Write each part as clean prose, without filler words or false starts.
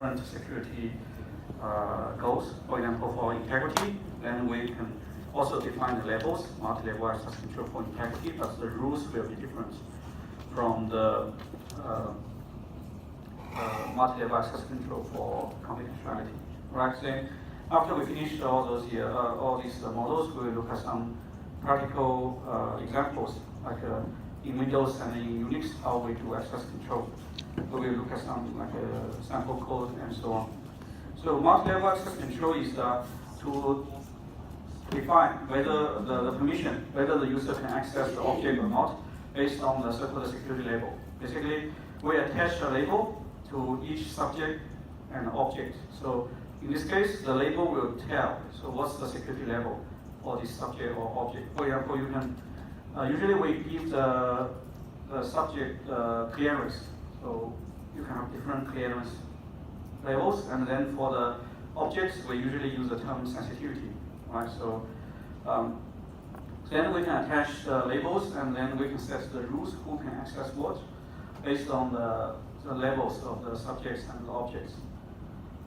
different security goals. For example, for integrity, then we can also define the levels, multi-level access control for integrity, but the rules will be different from the multi-level access control for confidentiality. Right? Then after we finish all those all these models, we will look at some practical examples, like in Windows and in Unix, how we do access control. We will look at some like sample code and so on. So multi-level access control is to define whether the permission, whether the user can access the object or not, based on the so-called security label. Basically, we attach a label to each subject and object. So in this case, the label will tell, so what's the security level for this subject or object. For example, you can, usually we give the subject clearance. So you can have different clearance levels, and then for the objects, we usually use the term sensitivity, right? So then we can attach the labels, and then we can set the rules who can access what, based on the levels of the subjects and the objects.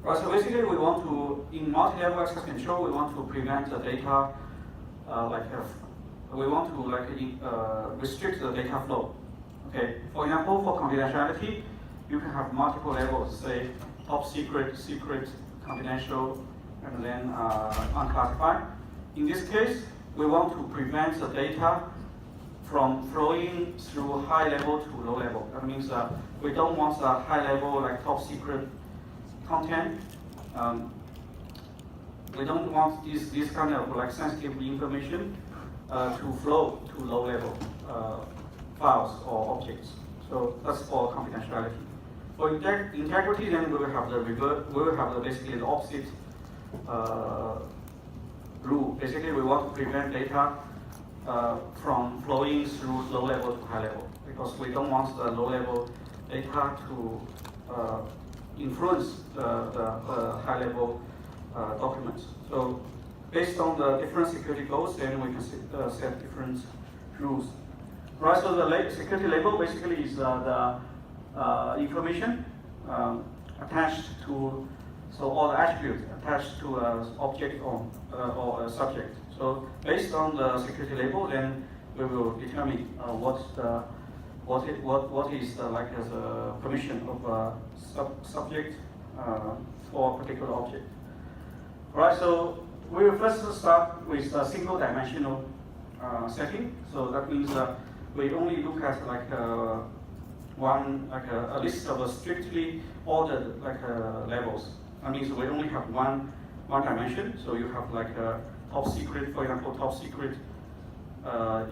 Right, so basically we want to, in multi-level access control, we want to prevent the data, we want to restrict the data flow. Okay, for example, for confidentiality, you can have multiple levels, say top secret, secret, confidential, and then unclassified. In this case, we want to prevent the data from flowing through high level to low level. That means we don't want the high level, like top secret content. We don't want this kind of like sensitive information to flow to low level files or objects. So that's for confidentiality. For integrity, then we will have basically the opposite rule. Basically, we want to prevent data from flowing through low level to high level, because we don't want the low level data to influence the high level documents. So based on the different security goals, then we can set different rules. Right, so the security label basically is the information attached to, so all the attributes attached to an object or a subject. So based on the security label, then we will determine what is like as a permission of a subject for a particular object. All right, so we will first start with a single dimensional setting. So that means we only look at like a list of strictly ordered levels. That means we only have one dimension. So you have like a top secret, for example, top secret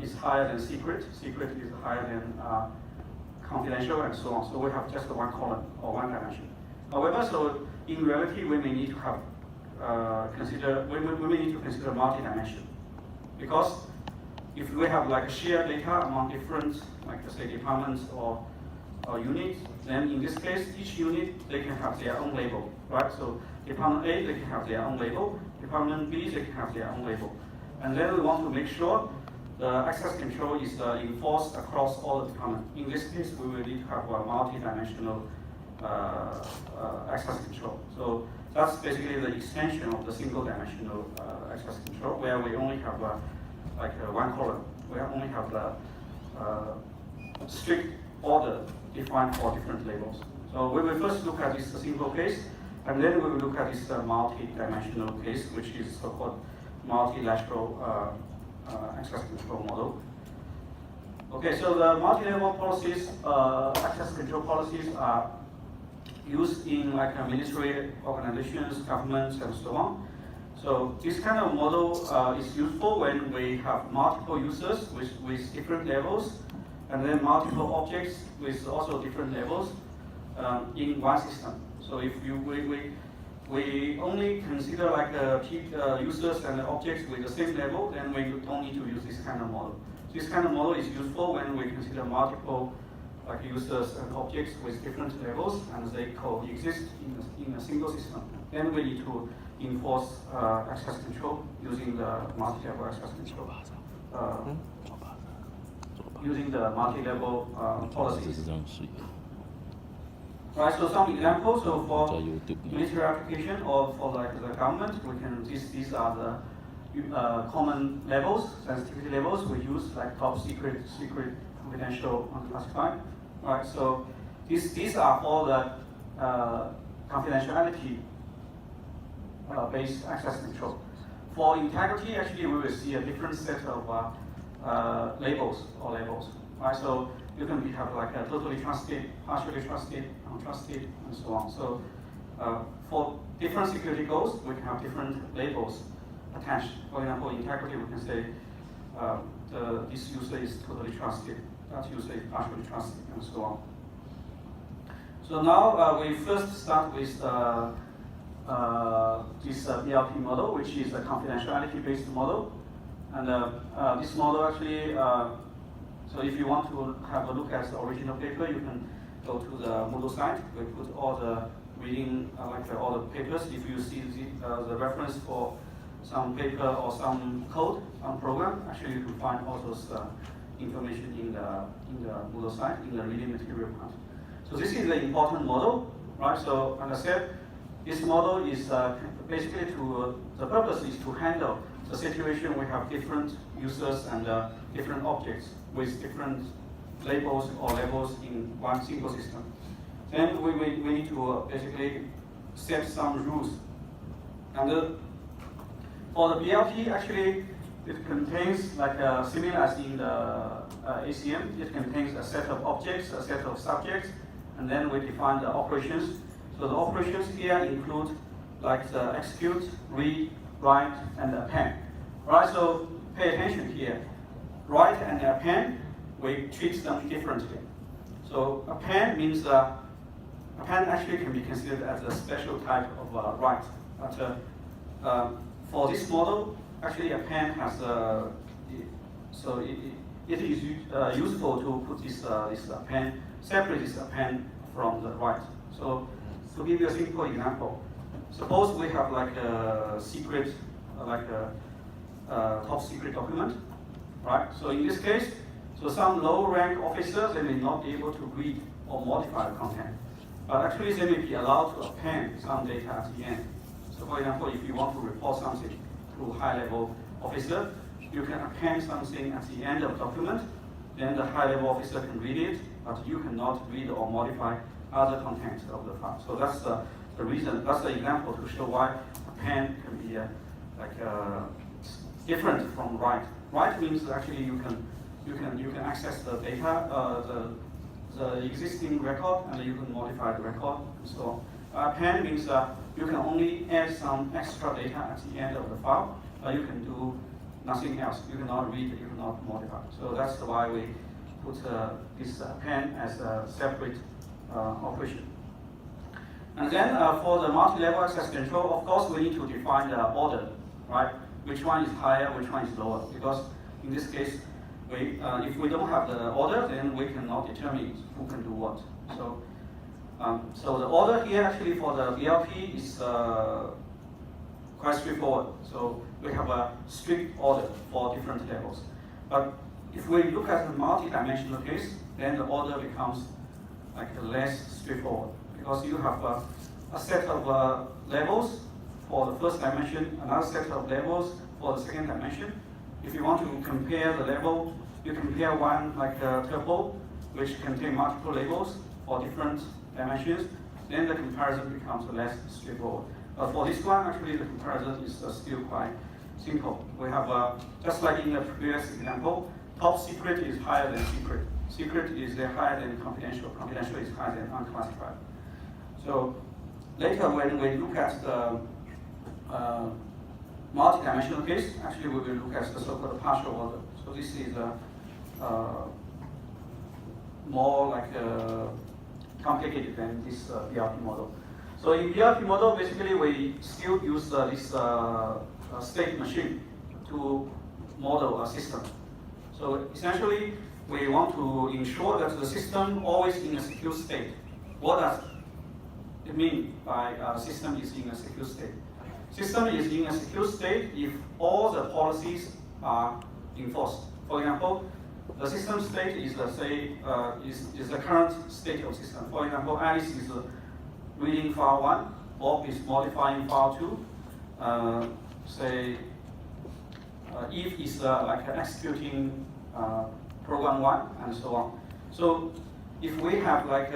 is higher than secret, secret is higher than confidential, and so on. So we have just one column or one dimension. However, so in reality, we may need to have we may need to consider multi-dimension, because if we have like shared data among different, like say departments or units, then in this case, each unit they can have their own label, right? So department A they can have their own label, department B they can have their own label, and then we want to make sure the access control is enforced across all the departments. In this case, we will need to have a multi-dimensional access control. So that's basically the extension of the single-dimensional access control, where we only have one column. We only have the strict order defined for different labels. So we will first look at this single case, and then we will look at this multi-dimensional case, which is so-called multilateral access control model. Okay, so the multi-level policies, access control policies are used in like military organizations, governments, and so on. So this kind of model is useful when we have multiple users with different levels, and then multiple objects with also different levels in one system. So if we only consider like users and objects with the same level, then we don't need to use this kind of model. This kind of model is useful when we consider multiple like users and objects with different levels, and they coexist in a single system. Then we need to enforce access control using the multi-level access control, using the multi-level policies. Right, so some examples. So for cho YouTube nữa. military application or for like the government, we can these are the common levels, sensitivity levels we use, like top secret, secret, confidential, unclassified. Right, so these are all the confidentiality based access control. For integrity, actually, we will see a different set of labels or labels. Right, so you can have like a totally trusted, partially trusted, untrusted, and so on. So for different security goals, we can have different labels attached. For example, integrity, we can say this user is totally trusted, that user is partially trusted, and so on. So now we first start with this BLP model, which is a confidentiality-based model. And this model actually, so if you want to have a look at the original paper, you can go to the Moodle site. We put all the reading, all the papers. If you see the reference for some paper or some code, some program, actually you can find all those information in the Moodle site, in the reading material part. So this is the important model, right? So, as I said, this model is basically the purpose is to handle the situation we have different users and different objects with different labels or levels in one single system. Then we need to basically set some rules. And for the BLP, actually, it contains, like similar as in the ACM, it contains a set of objects, a set of subjects, and then we define the operations. So the operations here include like the execute, read, write, and append. Right, so pay attention here. Write and append, we treat them differently. So append means, append actually can be considered as a special type of write. But for this model, actually append has, so it is useful to put this append, separate this append from the write. So to give you a simple example, suppose we have like a secret, top secret document, right? So in this case, so some low rank officers, they may not be able to read or modify the content, but actually they may be allowed to append some data at the end. So for example, if you want to report something to high level officer, you can append something at the end of the document, then the high level officer can read it, but you cannot read or modify other contents of the file. So that's the reason, that's the example to show why append can be different from write. Write means actually you can access the data, the existing record, and you can modify the record. So append means you can only add some extra data at the end of the file, but you can do nothing else. You cannot read, you cannot modify. So that's why we put this append as a separate operation. And then for the multi-level access control, of course, we need to define the order, right? Which one is higher, which one is lower? Because in this case, if we don't have the order, then we cannot determine who can do what. So, so the order here actually for the BLP is quite straightforward. So we have a strict order for different levels. But if we look at the multi-dimensional case, then the order becomes like less straightforward, because you have a set of levels for the first dimension, another set of levels for the second dimension. If you want to compare the level, you compare one like a tuple, which contains multiple labels for different dimensions, then the comparison becomes less straightforward. But for this one, actually the comparison is still quite simple. We have, just like in the previous example, top secret is higher than secret. Secret is higher than confidential. Confidential is higher than unclassified. So later when we look at the multi-dimensional case, actually we will look at the so-called partial order. So this is more like complicated than this BLP model. So in BLP model, basically we still use this state machine to model a system. So essentially, we want to ensure that the system always in a secure state. What does it mean by system is in a secure state? System is in a secure state if all the policies are enforced. For example, the system state is is the current state of system. For example, Alice is reading file 1, Bob is modifying file 2. Say Eve is like executing program 1, and so on. So if we have like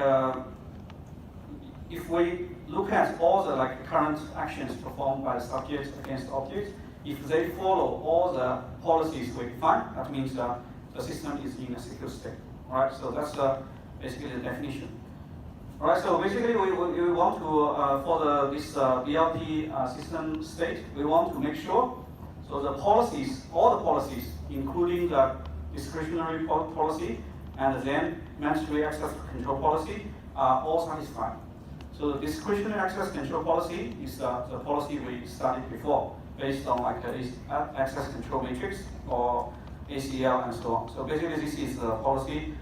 if we look at all the like current actions performed by the subjects against objects, if they follow all the policies we define, that means the system is in a secure state. All right, so that's basically the definition. All right, so basically we want to for this BLP system state, we want to make sure so the policies, all the policies, including the discretionary policy and then mandatory access control policy, are all satisfied. So the discretionary access control policy is the policy we studied before, based on like access control matrix or ACL and so on. So basically this is the policy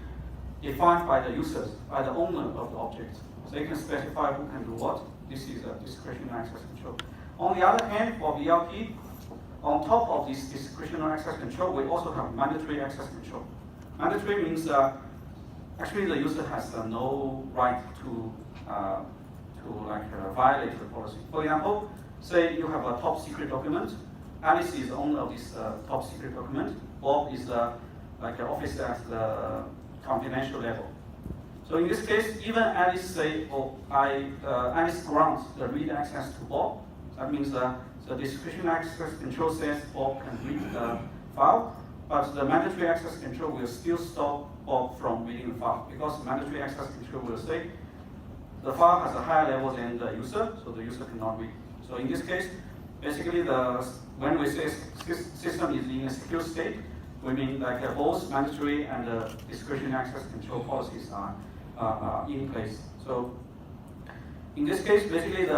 defined by the users, by the owner of the object. So they can specify who can do what. This is a discretionary access control. On the other hand, for BLP, on top of this discretionary access control, we also have mandatory access control. Mandatory means actually the user has no right to violate the policy. For example, say you have a top secret document. Alice is the owner of this top secret document. Bob is like an officer at the confidential level. So in this case, even Alice say, "Oh, Alice grants the read access to Bob." That means the discretionary access control says Bob can read the file, but the mandatory access control will still stop Bob from reading the file, because mandatory access control will say the file has a higher level than the user, so the user cannot read. So in this case, basically when we say system is in a secure state, we mean like both mandatory and discretionary access control policies are in place. So in this case, basically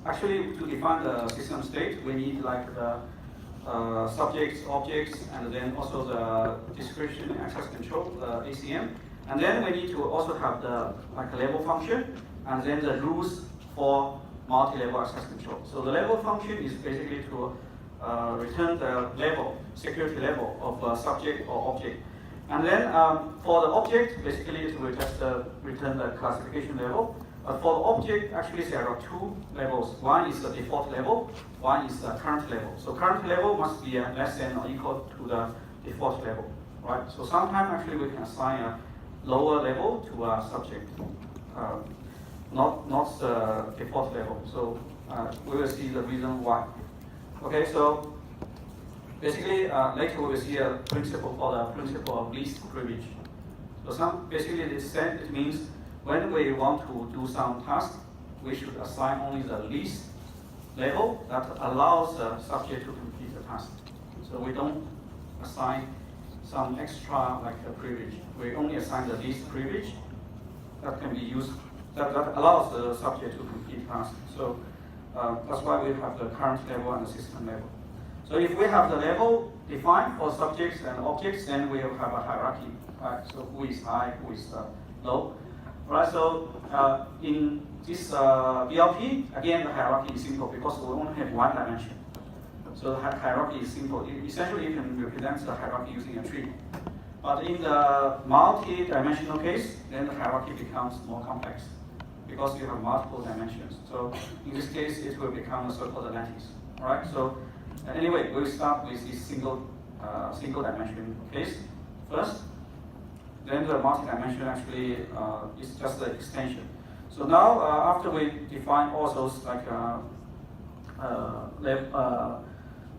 actually to define the system state, we need like the subjects, objects, and then also the discretionary access control, the ACM. And then we need to also have the like a level function, and then the rules for multi-level access control. So the level function is basically to return the level, security level of a subject or object. And then for the object, basically it will just return the classification level. But for the object, actually there are two levels. One is the default level, one is the current level. So current level must be less than or equal to the default level, right? So sometimes actually we can assign a lower level to a subject, not the default level. So we will see the reason why. Okay, so basically later we will see a principle called a principle of least privilege. So basically it means when we want to do some task, we should assign only the least level that allows the subject to complete the task. So we don't assign some extra like a privilege. We only assign the least privilege that can be used, that allows the subject to complete tasks. So that's why we have the current level and the system level. So if we have the level defined for subjects and objects, then we will have a hierarchy, right? So who is high, who is low. Right, so in this BLP, again the hierarchy is simple because we only have one dimension. So the hierarchy is simple. Essentially, you can represent the hierarchy using a tree. But in the multi-dimensional case, then the hierarchy becomes more complex because you have multiple dimensions. So in this case, it will become a so-called lattice. All right. So anyway, we'll start with this single dimension case first. Then the multi-dimension actually is just the extension. So now, after we define all those like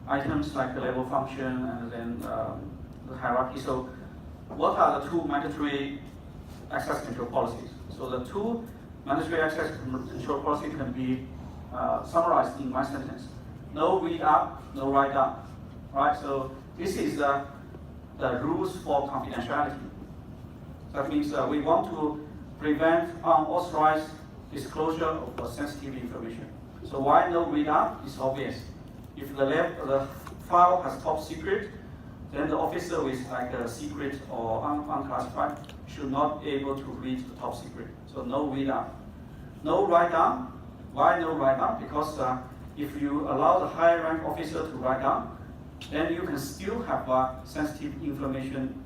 items like the level function and then the hierarchy. So what are the two mandatory access control policies? So the two mandatory access control policies can be summarized in one sentence. No read up, no write up. Right? So this is the rules for confidentiality. That means we want to prevent unauthorized disclosure of sensitive information. So why no read up is obvious. If the file has top secret, then the officer with like a secret or unclassified should not be able to read the top secret. So no read up. No write down. Why no write down? Because if you allow the high rank officer to write down, then you can still have sensitive information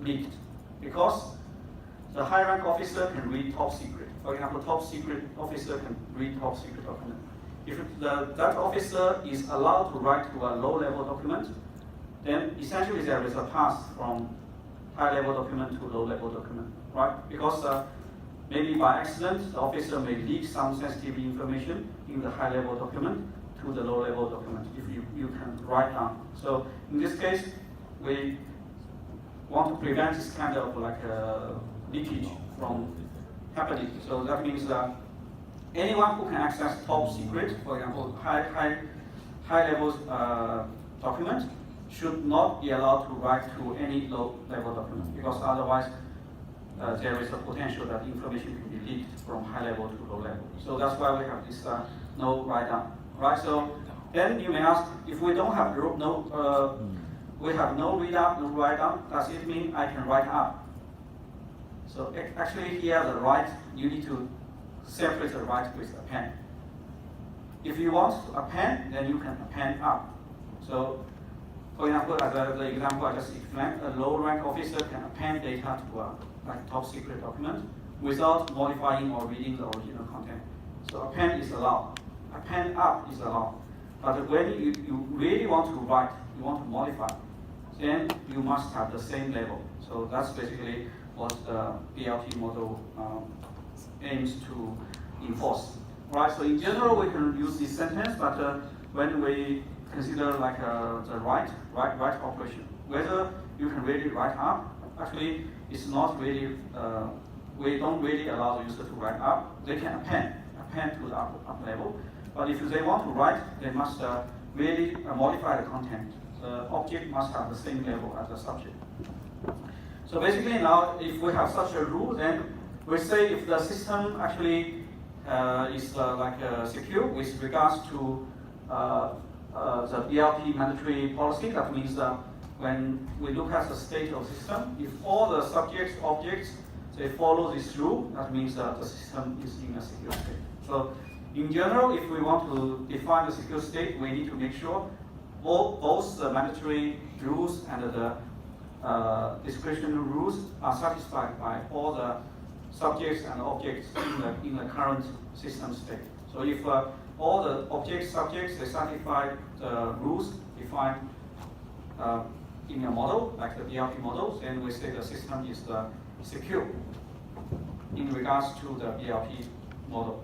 leaked because the high rank officer can read top secret. For example, top secret officer can read top secret document. If that officer is allowed to write to a low level document, then essentially there is a path from high level document to low level document, right? Because maybe by accident, the officer may leak some sensitive information in the high level document to the low level document if you can write down. So in this case, we want to prevent this kind of leakage from happening. So that means that anyone who can access top secret, for example, high level document, should not be allowed to write to any low level document because otherwise there is a potential that information can be leaked from high level to low level. So that's why we have this no write down, right? So then you may ask, if we don't have we have no read up, no write down, does it mean I can write up? So actually here the write, you need to separate the write with append. If you want to append, then you can append up. So for example, as the example I just explained, a low rank officer can append data to a top secret document without modifying or reading the original content. So append is allowed. Append up is allowed. But when you really want to write, you want to modify, then you must have the same level. So that's basically what the BLT model aims to enforce. Right, so in general we can use this sentence, but when we consider the write operation, whether you can really write up, actually it's not really, we don't really allow the user to write up. They can append to the up level, but if they want to write, they must really modify the content. The object must have the same level as the subject. So basically now, if we have such a rule, then we say if the system actually is secure with regards to the BLP mandatory policy, that means that when we look at the state of the system, if all the subjects, objects, they follow this rule, that means that the system is in a secure state. So in general, if we want to define the secure state, we need to make sure both the mandatory rules and the discretionary rules are satisfied by all the subjects and objects in the current system state. So if all the objects, subjects, they satisfy the rules defined in a model, like the BLP model, then we say the system is secure in regards to the BLP model,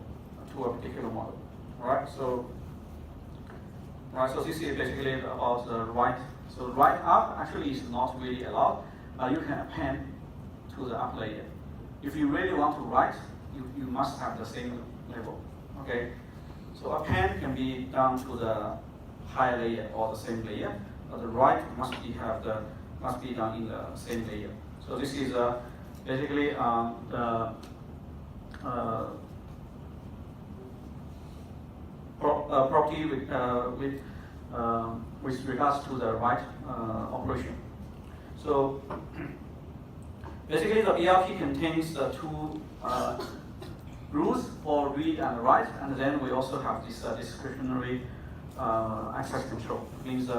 to a particular model. Alright, so this is basically about the write. So write up actually is not really allowed. You can append to the up layer. If you really want to write, you must have the same level. Okay. So append can be done to the higher layer or the same layer, but the write must be done in the same layer. So this is basically the property with regards to the write operation. So basically the BLP contains the two rules for read and write, and then we also have this discretionary access control. It means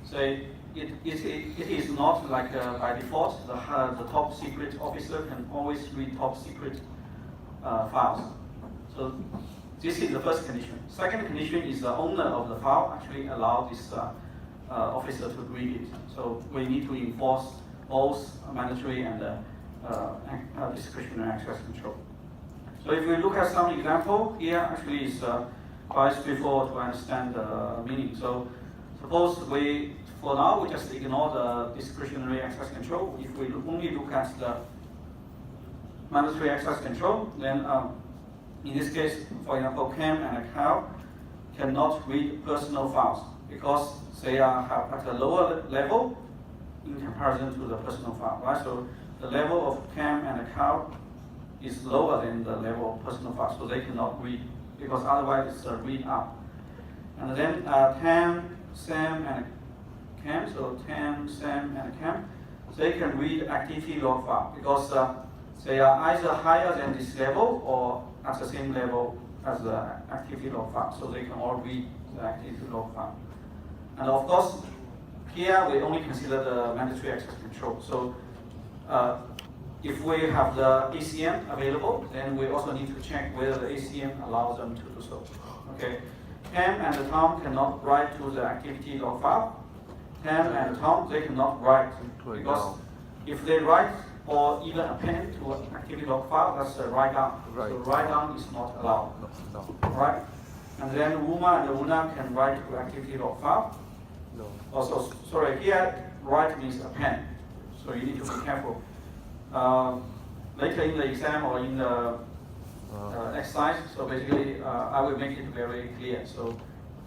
say it is not like by default the top secret officer can always read top secret files. So this is the first condition. Second condition is the owner of the file actually allow this officer to read it. So we need to enforce both mandatory and discretionary access control. So if we look at some example, here actually is quite straightforward to understand the meaning. So suppose for now, we just ignore the discretionary access control. If we only look at the mandatory access control, then in this case, for example, Cam and Cal cannot read personal files because they are at a lower level in comparison to the personal file, right? So the level of Cam and Cal is lower than the level of personal files, so they cannot read because otherwise it's a read up. And then Tam, Sam, and Cam, so Tam, Sam, and Cam, they can read activity log file because they are either higher than this level or at the same level as the activity log file, so they can all read the activity log file. And of course, here we only consider the mandatory access control. So if we have the ACM available, then we also need to check whether the ACM allows them to do so. Okay, Pam and Tom cannot write to the activity log file. Pam and Tom, they cannot write because if they write or even append to an activity log file, that's a write down. Right. So write down is not allowed. No. Right? And then Uma and Una can write to activity log file. No. Also, sorry, here write means append. So you need to be careful. Later in the exam or in the exercise, so basically I will make it very clear. So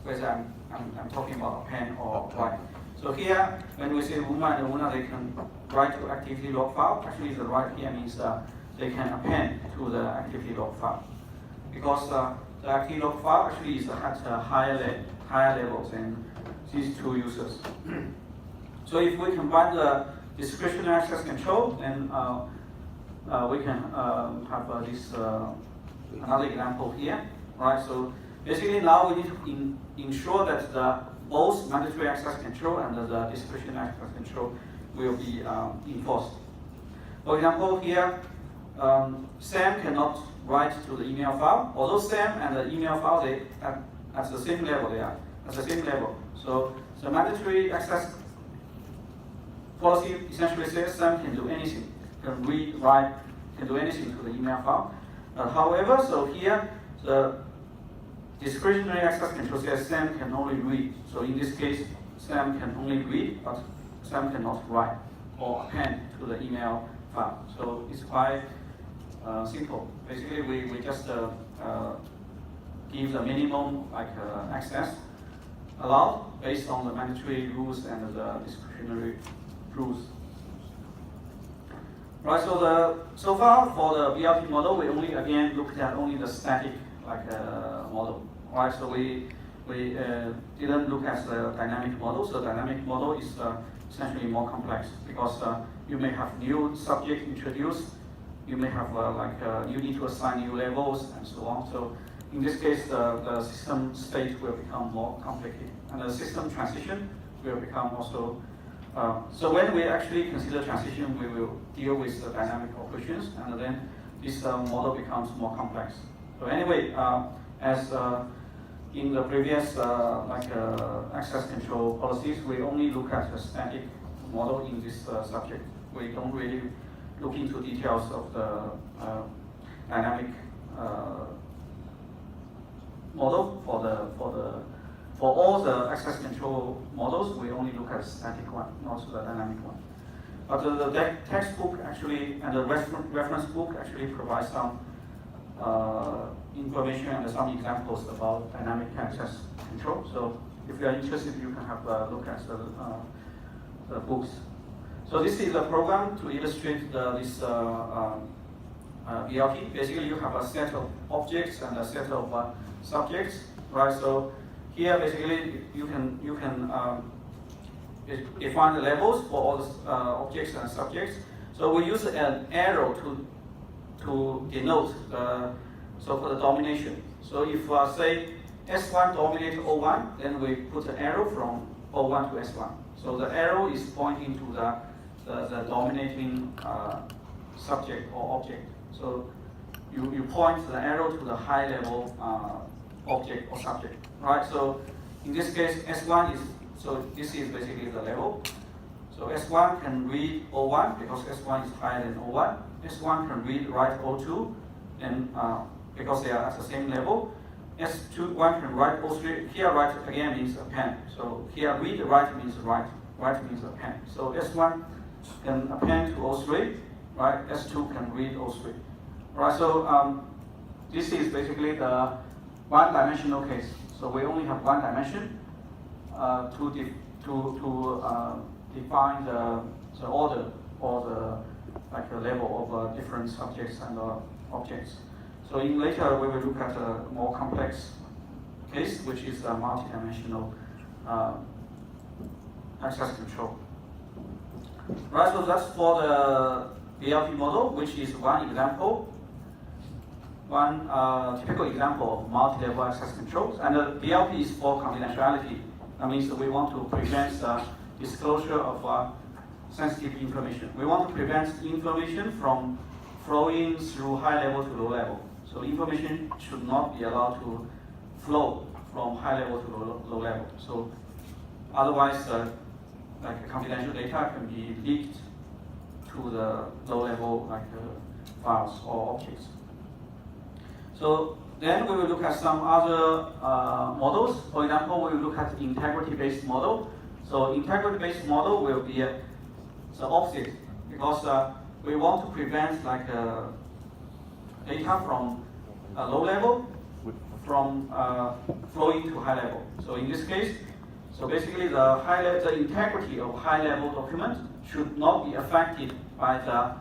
whether I'm talking about append or write. So here, when we say Uma and Una, they can write to activity log file. Actually, the write here means they can append to the activity log file. Because the activity log file actually is at higher levels than these two users. So if we combine the discretionary access control, then we can have this another example here, right? So basically now we need to ensure that both mandatory access control and the discretionary access control will be enforced. For example, here Sam cannot write to the email file, although Sam and the email file they at the same level. They are at the same level. So the mandatory access policy essentially says Sam can do anything, can read, write, can do anything to the email file. However, so here the discretionary access control says Sam can only read. So in this case, Sam can only read, but Sam cannot write or append to the email file. So it's quite simple. Basically, we just give the minimum access allowed based on the mandatory rules and the discretionary rules. Right. So far for the BLP model, we only again looked at only the static model. Right. So we didn't look at the dynamic model. So dynamic model is essentially more complex because you may have new subject introduced. You may have you need to assign new levels and so on. So in this case, the system state will become more complicated, and the system transition will become also. So when we actually consider transition, we will deal with the dynamic operations, and then this model becomes more complex. So anyway, as in the previous access control policies, we only look at the static model in this subject. We don't really look into details of the dynamic model for all the access control models. We only look at the static one, not the dynamic one. But the textbook actually and the reference book actually provides some information and some examples about dynamic access control. So if you are interested, you can have a look at the books. So this is a program to illustrate this BLP. Basically, you have a set of objects and a set of subjects, right? So here, basically, you can define the levels for all the objects and subjects. So we use an arrow to denote the so-called domination. So if say S1 dominates O1, then we put an arrow from O1 to S1. So the arrow is pointing to the dominating subject or object. So you point the arrow to the high level object or subject, right? So in this case, S1 is, so this is basically the level. So S1 can read O1 because S1 is higher than O1. S1 can read write O2, and because they are at the same level. S1 can write O3. Here write again means append. So here read write means write. Write means append. So S1 can append to O3, right? S2 can read O3. Right, so this is basically the one-dimensional case. So we only have one dimension to define the order or the level of different subjects and objects. So later we will look at a more complex case, which is a multi-dimensional access control. Right, so that's for the BLP model, which is one example, one typical example of multi-level access controls. And the BLP is for confidentiality. That means that we want to prevent the disclosure of sensitive information. We want to prevent information from flowing through high level to low level. So information should not be allowed to flow from high level to low level. So otherwise, like confidential data can be leaked to the low level files or objects. So then we will look at some other models. For example, we will look at integrity-based model. So integrity-based model will be the opposite, because we want to prevent data from low level from flowing to high level. So in this case, so basically the integrity of high level document should not be affected by the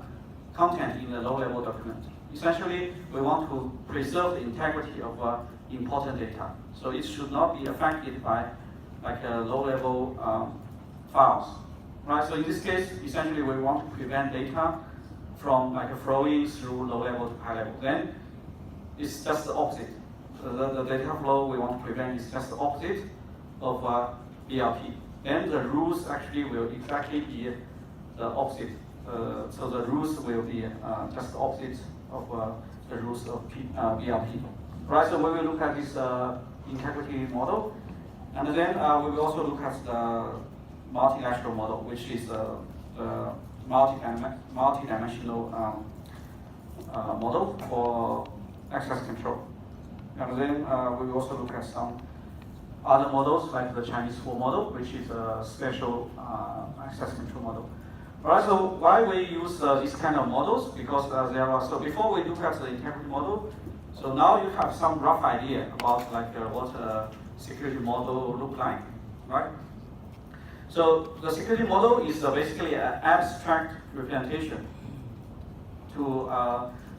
content in the low level document. Essentially, we want to preserve the integrity of important data. So it should not be affected by low level files. Right? So in this case, essentially we want to prevent data from flowing through low level to high level. Then it's just the opposite. The data flow we want to prevent is just the opposite of BLP. Then the rules actually will exactly be the opposite. So the rules will be just the opposite of the rules of BLP. Right, so we will look at this integrity model. And then we will also look at the multilateral model, which is the multi-dimensional model for access control. And then we will also look at some other models like the Chinese wall model, which is a special access control model. Alright, so why we use these kind of models? Because so before we look at the integrity model, so now you have some rough idea about what a security model look like, right? So the security model is basically an abstract representation to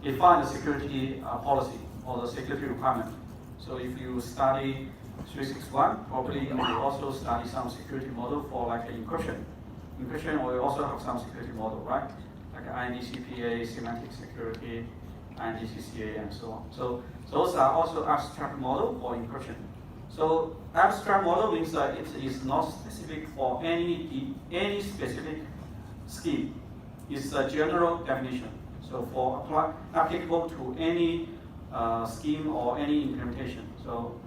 define the security policy or the security requirement. So if you study 361, probably you will also study some security model for encryption. Encryption will also have some security model, right? Like IND-CPA, semantic security, IND-CCA, and so on. So those are also abstract model for encryption. So abstract model means that it is not specific for any specific scheme. It's a general definition. So for applicable to any scheme or any implementation. So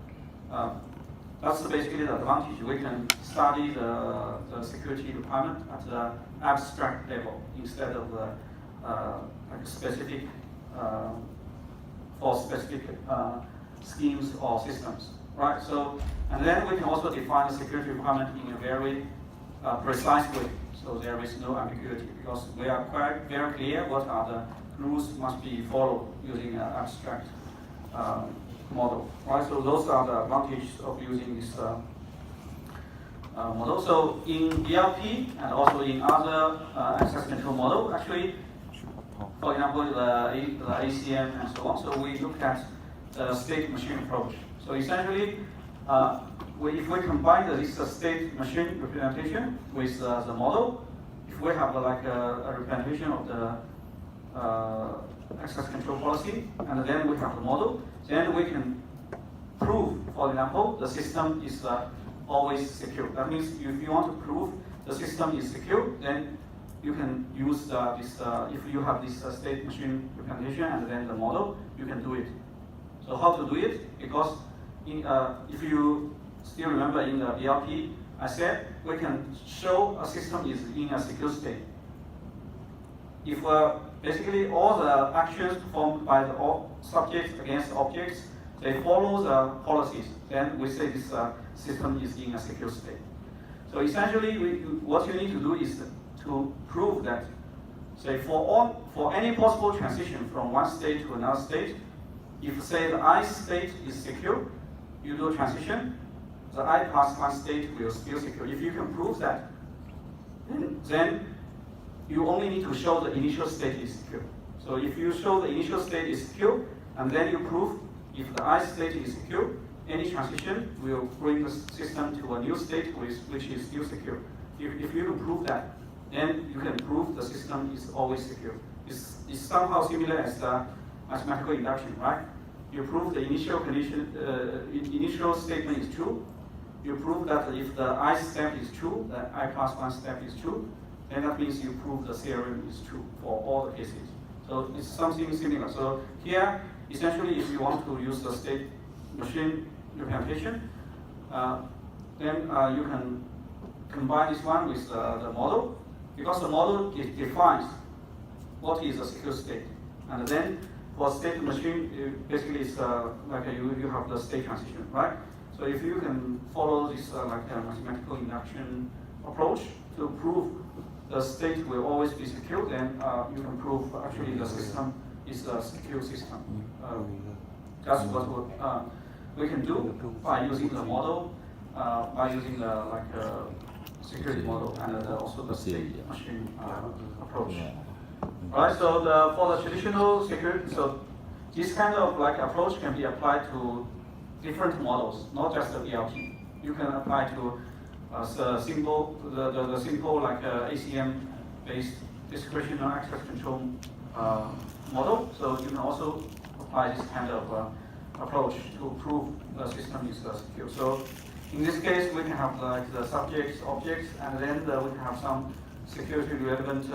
that's basically the advantage. We can study the security requirement at the abstract level instead of the specific for specific schemes or systems, right? So and then we can also define the security requirement in a very precise way. So there is no ambiguity because we are quite very clear what are the rules must be followed using an abstract model, right? So those are the advantages of using this model. So in DLP and also in other access control model, actually, for example, the ACM and so on. So we look at the state-machine approach. So essentially, if we combine this state-machine representation with the model, if we have a representation of the access control policy, and then we have the model, then we can prove, for example, the system is always secure. That means if you want to prove the system is secure, then you can use if you have this state machine representation and then the model, you can do it. So how to do it? Because if you still remember in the BLP, I said we can show a system is in a secure state. If basically all the actions performed by the subjects against objects, they follow the policies, then we say this system is in a secure state. So essentially, what you need to do is to prove that, say, for any possible transition from one state to another state, if say the I state is secure, you do a transition, the I plus one state will still secure. If you can prove that, then you only need to show the initial state is secure. So if you show the initial state is secure, and then you prove if the I state is secure, any transition will bring the system to a new state which is still secure. If you can prove that, then you can prove the system is always secure. It's somehow similar as the mathematical induction, right? You prove the initial condition, initial statement is true. You prove that if the I step is true, the I plus one step is true, then that means you prove the theorem is true for all the cases. So it's something similar. So here, essentially, if you want to use the state machine representation, then you can combine this one with the model, because the model defines what is a secure state. And then for state machine, basically it's like you have the state transition, right? So if you can follow this like a mathematical induction approach to prove the state will always be secure, then you can prove actually the system is a secure system. That's what we can do by using the model, by using the security model and also the state machine approach. Right. So for the traditional security, so this kind of approach can be applied to different models, not just the DLP. You can apply to the simple ACM-based discretional access control model. So you can also apply this kind of approach to prove the system is secure. So in this case, we can have the subjects, objects, and then we can have some security relevant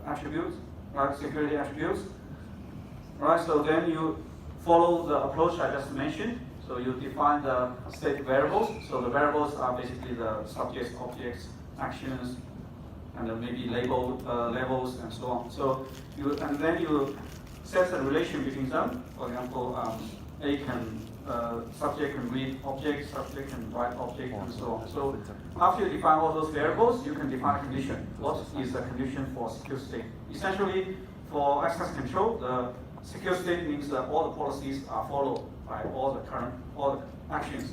attributes, right? Security attributes, right? So then you follow the approach I just mentioned. So you define the state variables. So the variables are basically the subjects, objects, actions, and then maybe labels and so on. So then you set a relation between them. For example, subject can read object, subject can write object, and so on. So after you define all those variables, you can define a condition. What is the condition for secure state? Essentially, for access control, the secure state means that all the policies are followed by all the actions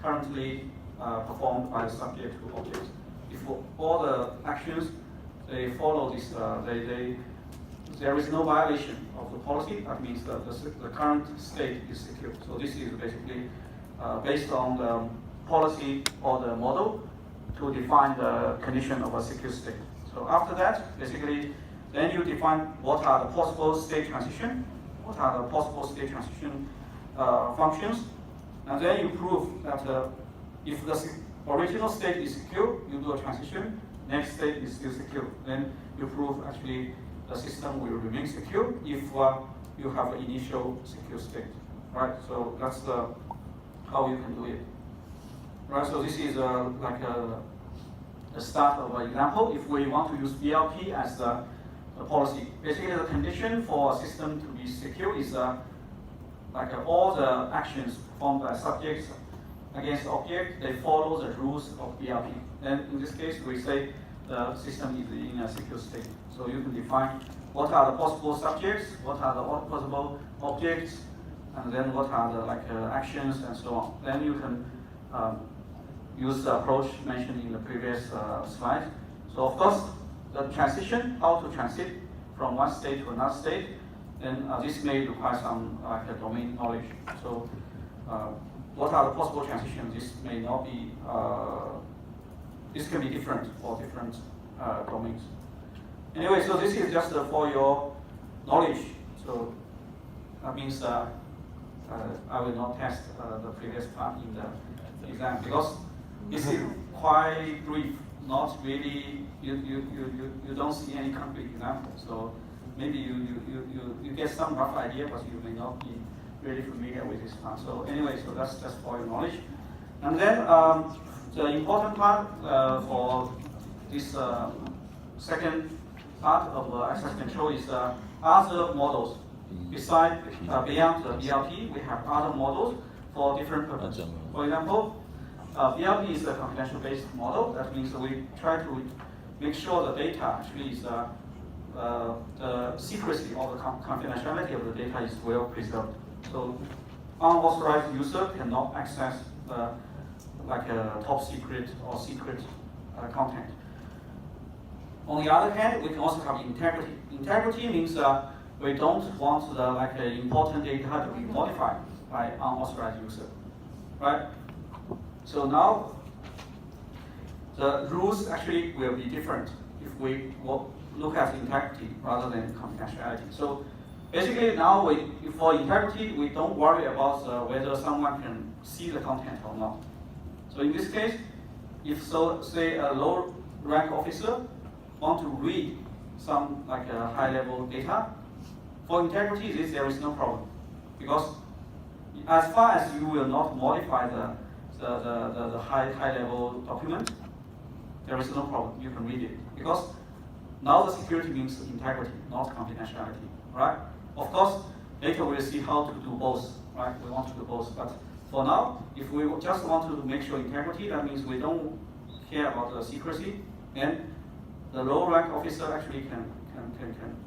currently performed by the subject to object. If all the actions they follow this, there is no violation of the policy. That means that the current state is secure. So this is basically based on the policy or the model to define the condition of a secure state. So after that, basically, then you define what are the possible state transition, what are the possible state transition functions, and then you prove that if the original state is secure, you do a transition, next state is still secure. Then you prove actually the system will remain secure if you have an initial secure state, right? So that's how you can do it, right? So this is the start of an example. If we want to use BLP as the policy, basically the condition for a system to be secure is all the actions performed by subjects against the object, they follow the rules of BLP. And in this case, we say the system is in a secure state. So you can define what are the possible subjects, what are the possible objects, and then what are the actions and so on. Then you can use the approach mentioned in the previous slide. So of course, the transition, how to transit from one state to another state, then this may require some domain knowledge. So what are the possible transitions? This may not be, this can be different for different domains. Anyway, so this is just for your knowledge. So that means I will not test the previous part in the exam because this is quite brief. Not really, you don't see any concrete example. So maybe you get some rough idea, but you may not be really familiar with this part. So anyway, so that's just for your knowledge. And then the important part for this second part of access control is other models. Besides, beyond the BLP, we have other models for different purposes. For example, BLP is a confidential-based model. That means we try to make sure the data actually is the secrecy or the confidentiality of the data is well preserved. So unauthorized user cannot access top secret or secret content. On the other hand, we can also have integrity. Integrity means we don't want the important data to be modified by unauthorized user, right? So now the rules actually will be different if we look at integrity rather than confidentiality. So basically now for integrity, we don't worry about whether someone can see the content or not. So in this case, if say a low rank officer want to read some like high-level data, for integrity, there is no problem, because as far as you will not modify the high-level document, there is no problem. You can read it, because now the security means integrity, not confidentiality, right? Of course, later we'll see how to do both, right? We want to do both, but for now, if we just want to make sure integrity, that means we don't care about the secrecy, then the low rank officer actually can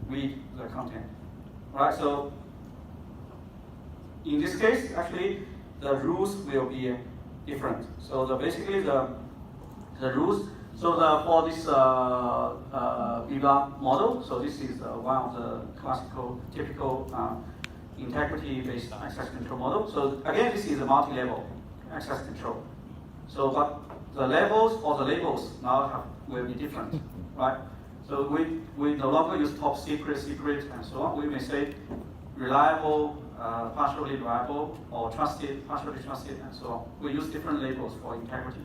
read the content, right? So in this case, actually, the rules will be different. So basically the rules. So for this Viva model, so this is one of the classical, typical integrity-based access control model. So again, this is a multi-level access control. So but the levels or the labels now will be different, right? So we no longer use top secret, and so on. We may say reliable, partially reliable, or trusted, partially trusted, and so on. We use different labels for integrity.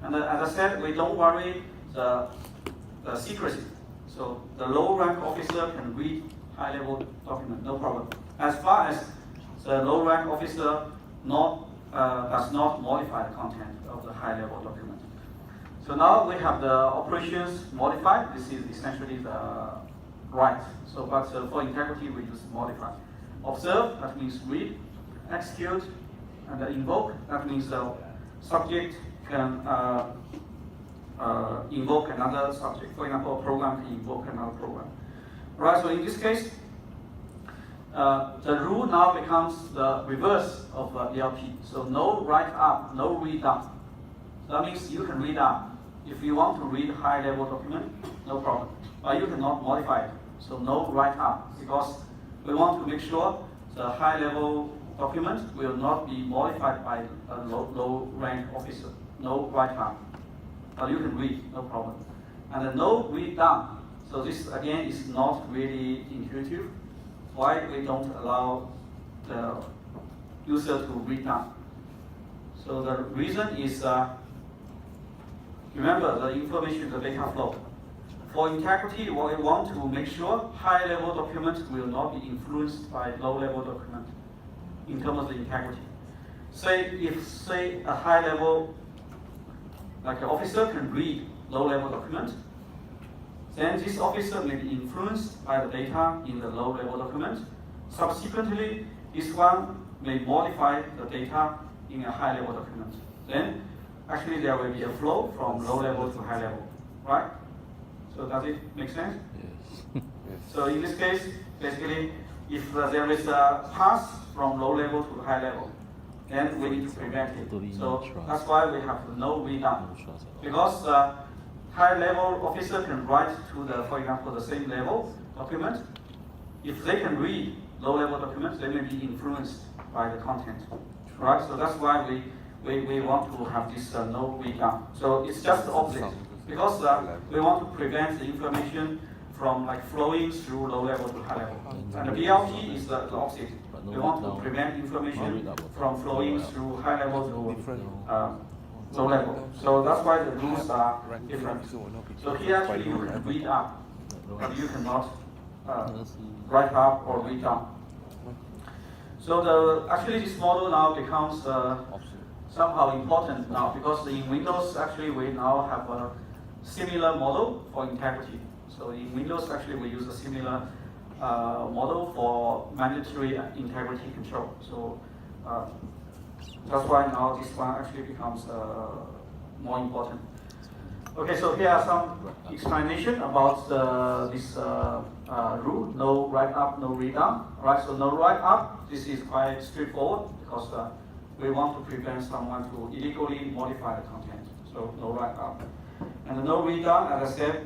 And as I said, we don't worry the secrecy. So the low rank officer can read high-level document, no problem. As far as the low rank officer does not modify the content of the high-level document. So now we have the operations modified. This is essentially the write. So but for integrity, we use modify. Observe, that means read. Execute, and invoke, that means the subject can invoke another subject. For example, a program can invoke another program. Right, so in this case, the rule now becomes the reverse of ELP. So no write up, no read down. So that means you can read up. If you want to read high-level document, no problem. But you cannot modify it. So no write up, because we want to make sure the high-level document will not be modified by a low-rank officer. No write up. But you can read, no problem. And the no read down. So this again is not really intuitive. Why we don't allow the user to read down? So the reason is, remember the information, the data flow. For integrity, we want to make sure high-level documents will not be influenced by low-level document in terms of the integrity. If a high-level, like an officer can read low-level document, then this officer may be influenced by the data in the low-level document. Subsequently, this one may modify the data in a high-level document. Then, actually, there will be a flow from low-level to high-level, right? So does it make sense? Yes. So in this case, basically, if there is a pass from low-level to high-level, then we need to prevent it. So that's why we have no read down. Because high-level officer can write to the, for example, the same level document. If they can read low-level documents, they may be influenced by the content, right? So that's why we want to have this no read down. So it's just the opposite, because we want to prevent the information from like flowing through low-level to high-level. And the BLP is the opposite. We want to prevent information from flowing through high-level to low-level. So that's why the rules are different. So here actually you can read up, but you cannot write up or read down. So actually this model now becomes somehow important now, because in Windows actually we now have a similar model for integrity. So in Windows actually we use a similar model for mandatory integrity control. So that's why now this one actually becomes more important. Okay, so here are some explanation about this rule: no write up, no read down. Right? So no write up. This is quite straightforward, because we want to prevent someone to illegally modify the content. So no write up. And the no read down, as I said,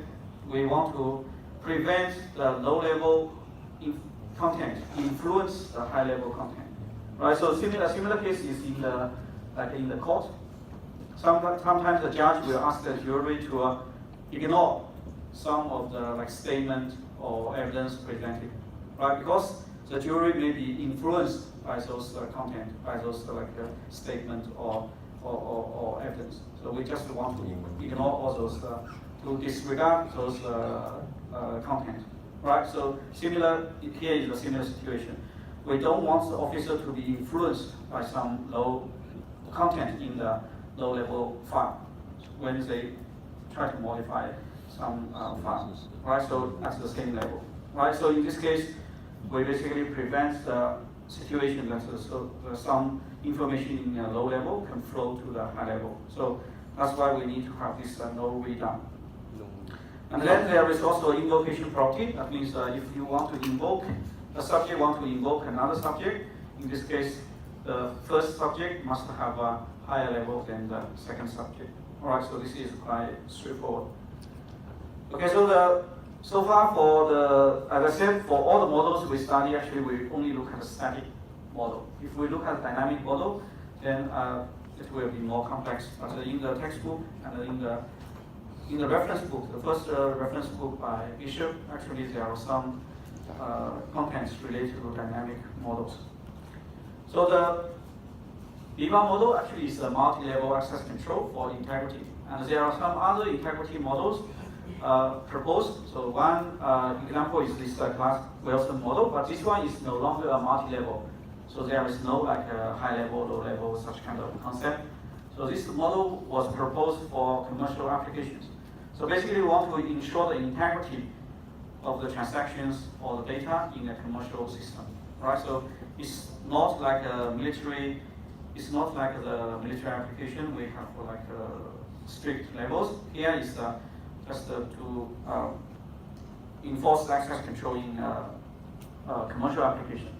we want to prevent the low-level content influence the high-level content. Right? So a similar case is in the court. Sometimes the judge will ask the jury to ignore some of the statement or evidence presented, right? Because the jury may be influenced by those content, by those statement or evidence. So we just want to ignore all those to disregard those content, right? So similar, here is a similar situation. We don't want the officer to be influenced by some low content in the low-level file when they try to modify some files, right? So at the same level, right? So in this case, we basically prevent the situation that some information in a low level can flow to the high level. So that's why we need to have this no read down. And then there is also invocation property. That means if you want to invoke, a subject want to invoke another subject, in this case, the first subject must have a higher level than the second subject. All right, so this is quite straightforward. Okay, so far for as I said, for all the models we study, actually we only look at a static model. If we look at dynamic model, then it will be more complex. But in the textbook and in the reference book, the first reference book by Bishop, actually there are some contents related to dynamic models. So the Viva model actually is a multi-level access control for integrity. And there are some other integrity models proposed. So one example is this class Wilson model, but this one is no longer a multi-level. So there is no like high level, low level, such kind of concept. So this model was proposed for commercial applications. So basically we want to ensure the integrity of the transactions or the data in a commercial system, right? So it's not like a military, it's not like the military application. We have like strict levels. Here is just to enforce access control in commercial application.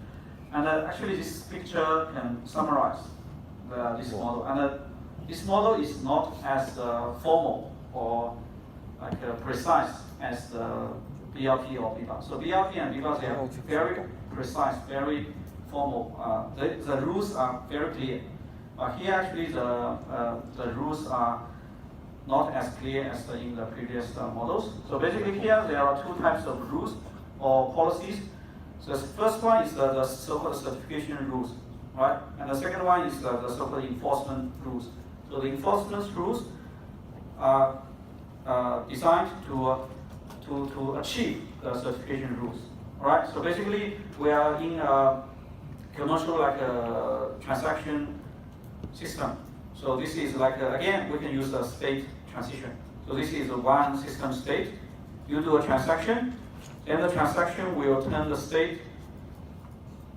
And actually this picture can summarize this model. And this model is not as formal or like precise as the BLP or BIBA. So BLP and BIBA, they are very precise, very formal. The rules are very clear. Here actually the rules are not as clear as in the previous models. So basically here there are two types of rules or policies. So the first one is the so-called certification rules, right? And the second one is the so-called enforcement rules. So the enforcement rules are designed to achieve the certification rules, right? So basically we are in a commercial like a transaction system. So this is like, again, we can use a state transition. So this is one system state. You do a transaction, then the transaction will turn the state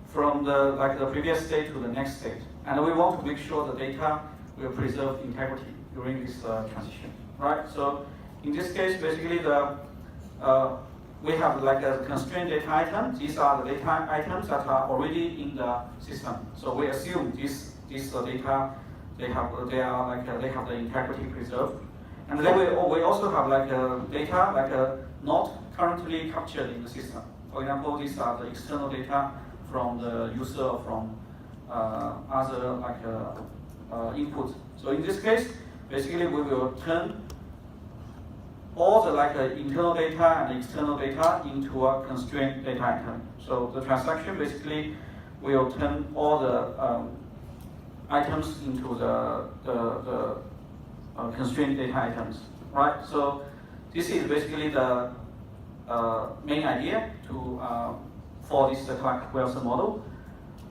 from the previous state to the next state. And we want to make sure the data will preserve integrity during this transition, right? So in this case, basically we have like a constrained data item. These are the data items that are already in the system. So we assume this data they have the integrity preserved, and then we also have like data like not currently captured in the system. For example, these are the external data from the user or from other like input. So in this case, basically we will turn all the like internal data and external data into a constrained data item. So the transaction basically will turn all the items into the constrained data items, right? So this is basically the main idea for this Clark-Wilson model,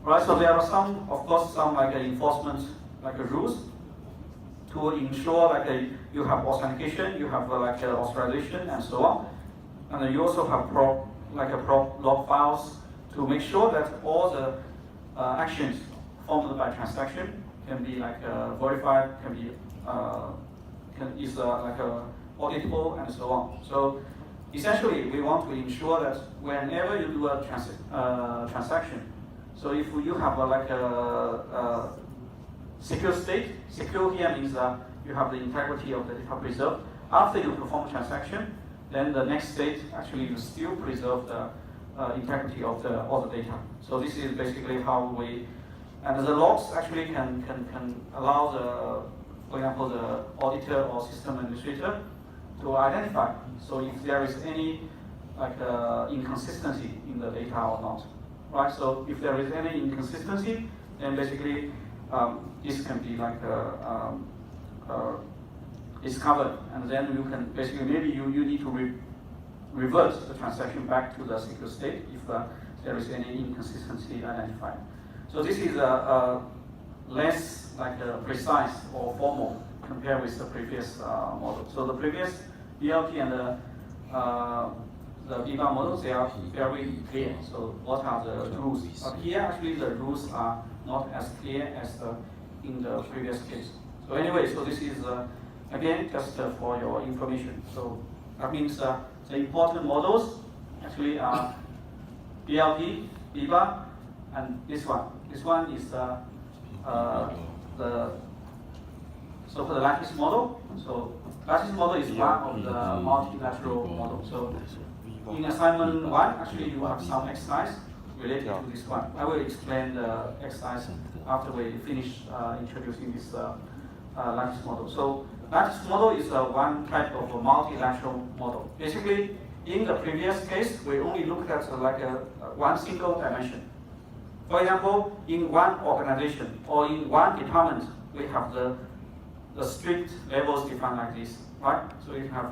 right? So there are some, of course, some like enforcement like rules to ensure like you have authentication, you have like authorization, and so on, and then you also have prop log files to make sure that all the actions formed by transaction can be like verified, can be is like auditable, and so on. So essentially, we want to ensure that whenever you do a transaction, so if you have like a secure state, secure here means that you have the integrity of the data preserved. After you perform transaction, then the next state actually you still preserve the integrity of all the data. So this is basically how we, and the logs actually can allow for example, the auditor or system administrator to identify. So if there is any like inconsistency in the data or not, right? So if there is any inconsistency, then basically this can be like is covered, and then you can basically maybe you need to reverse the transaction back to the secure state if there is any inconsistency identified. So this is less like precise or formal compared with the previous model. So the previous BLP and the BIBA models, they are very clear. So what are the rules? But here actually the rules are not as clear as in the previous case. So anyway, so this is again just for your information. So that means the important models actually are BLP, BIBA, and this one. This one is the so-called lattice model. So lattice model is one of the multilateral models. So in assignment 1, actually you have some exercise related to this one. I will explain the exercise after we finish introducing this lattice model. So lattice model is one type of a multilateral model. Basically, in the previous case, we only looked at one single dimension. For example, in one organization or in one department, we have the strict labels defined like this, right? So you have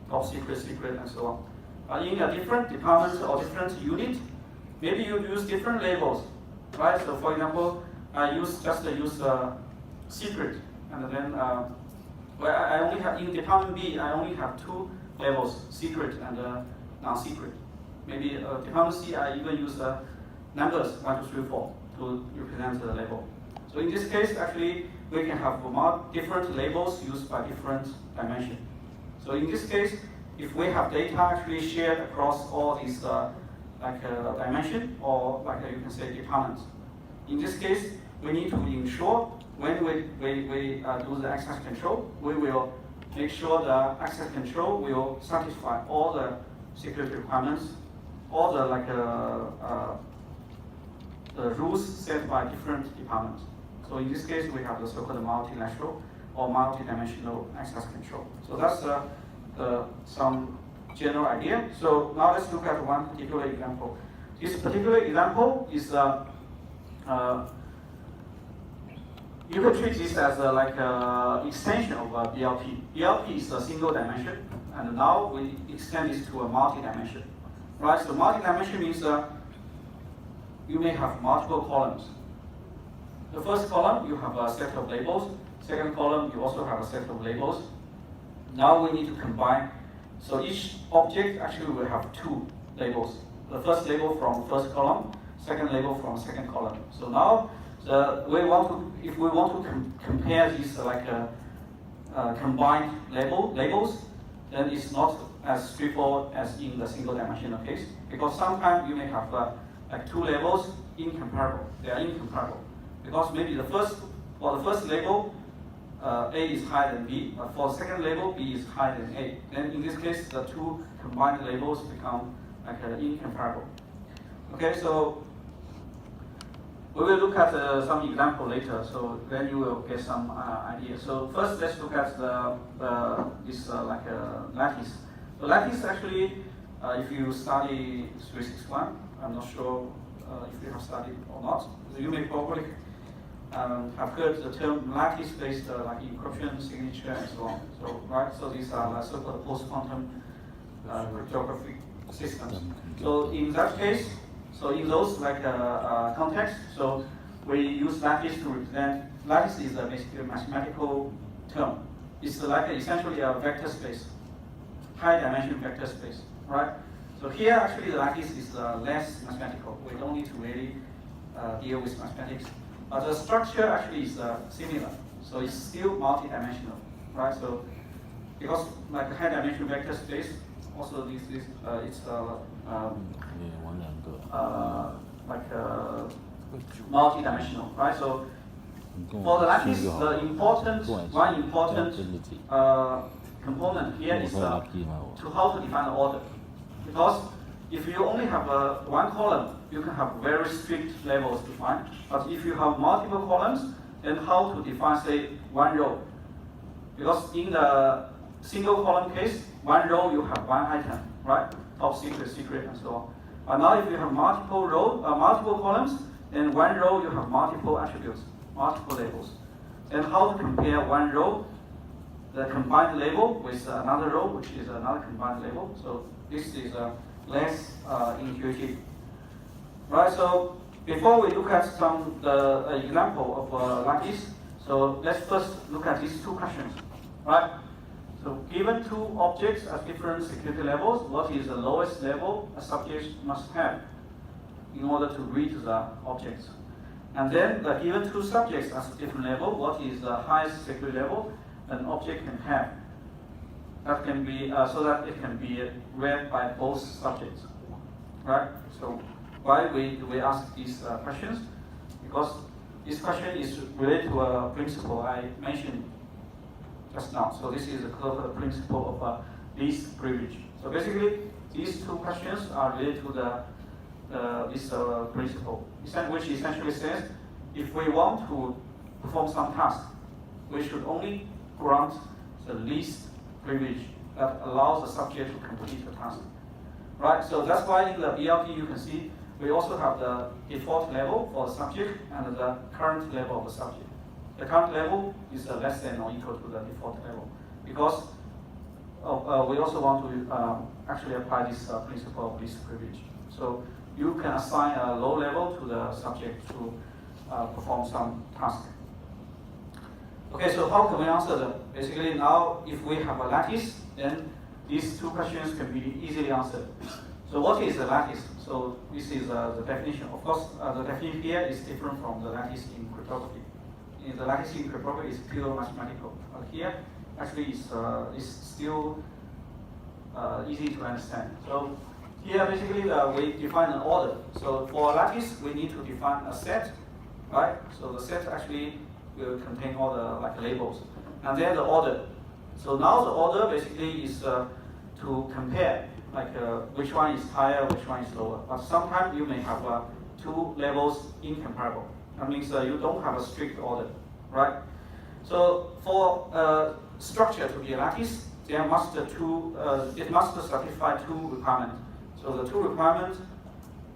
top secret, secret, and so on. But in a different department or different unit, maybe you use different labels, right? So for example, I use secret, and then well, I only have in department B, I only have 2 labels, secret and non-secret. Maybe department C, I even use numbers 1, 2, 3, 4 to represent the label. So in this case, actually, we can have different labels used by different dimensions. So in this case, if we have data actually shared across all these dimension or you can say departments. In this case, we need to ensure when we do the access control, we will make sure the access control will satisfy all the security requirements, all the rules set by different departments. So in this case, we have the so-called multilateral or multidimensional access control. So that's some general idea. So now let's look at one particular example. This particular example is you can treat this as an extension of BLP. BLP is a single dimension, and now we extend this to a multi-dimension. Right? So multi-dimension means you may have multiple columns. The first column, you have a set of labels. Second column, you also have a set of labels. Now we need to combine. So each object actually will have 2 labels. The first label from first column, second label from second column. So now if we want to compare these combined labels, then it's not as straightforward as in the single dimensional case, because sometimes you may have 2 labels incomparable. They are incomparable because maybe the first label A is higher than B, but for the second label B is higher than A. Then in this case, the 2 combined labels become incomparable. Okay, so we will look at some example later, so then you will get some idea. So first, let's look at this lattice. So lattice actually, if you study 361, I'm not sure if you have studied or not. So you may probably have heard the term lattice-based encryption, signature, and so on. So right, so these are so-called post-quantum cryptographic systems. So in that case, so in those contexts, so we use lattice to represent. Lattice is basically a mathematical term. It's essentially a vector space, high-dimension vector space, right? So here actually the lattice is less mathematical. We don't need to really deal with mathematics. But the structure actually is similar, so it's still multi-dimensional, right? So because a high-dimensional vector space, also it's multi-dimensional, right? So for the lattice, one important component here is how to define the order. Because if you only have one column, you can have very strict labels defined. But if you have multiple columns, then how to define, say, one row? Because in the single column case, one row you have one item, right? Top secret, secret, and so on. But now if you have multiple columns, then one row you have multiple attributes, multiple labels. Then how to compare one row the combined label with another row, which is another combined label. So this is less intuitive. Right, so before we look at some example of lattice, so let's first look at these two questions. Right? So given two objects at different security levels, what is the lowest level a subject must have in order to read the objects? And then the given two subjects at different level, what is the highest security level an object can have? That can be so that it can be read by both subjects. Right? So why we ask these questions? Because this question is related to a principle I mentioned just now. So this is the principle of least privilege. So basically, these two questions are related to this principle, which essentially says if we want to perform some task, we should only grant the least privilege that allows the subject to complete the task. Right? So that's why in the BLT you can see we also have the default level for the subject and the current level of the subject. The current level is less than or equal to the default level because we also want to actually apply this principle of least privilege. So you can assign a low level to the subject to perform some task. Okay, so how can we answer them? Basically now if we have a lattice, then these two questions can be easily answered. So what is a lattice? So this is the definition. Of course, the definition here is different from the lattice in cryptography. The lattice in cryptography is pure mathematical. But here, actually, is still easy to understand. So here, basically, we define an order. So for a lattice, we need to define a set, right? So the set actually will contain all the labels, and then the order. So now the order basically is to compare, which one is higher, which one is lower. But sometimes you may have two levels incomparable. That means you don't have a strict order, right? So for structure to be a lattice, it must satisfy two requirements. So the two requirements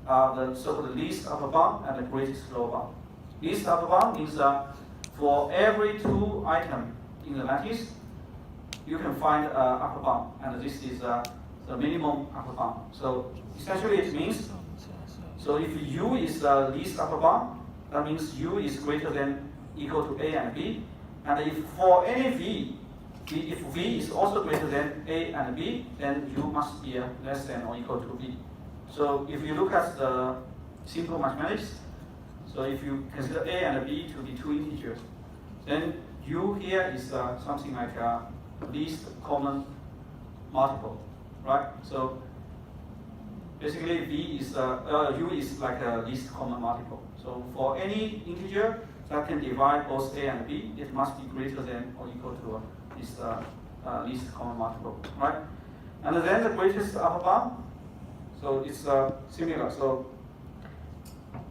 are the so-called least upper bound and the greatest lower bound. Least upper bound means for every two items in the lattice, you can find upper bound, and this is the minimum upper bound. So essentially it means, so if U is the least upper bound, that means U is greater than equal to A and B, and if for any V, if V is also greater than A and B, then U must be less than or equal to B. So if you look at the simple mathematics, so if you consider A and B to be two integers, then U here is something like least common multiple, right? So basically V is U is like a least common multiple. So for any integer that can divide both A and B, it must be greater than or equal to this least common multiple, right? And then the greatest upper bound, so it's similar. So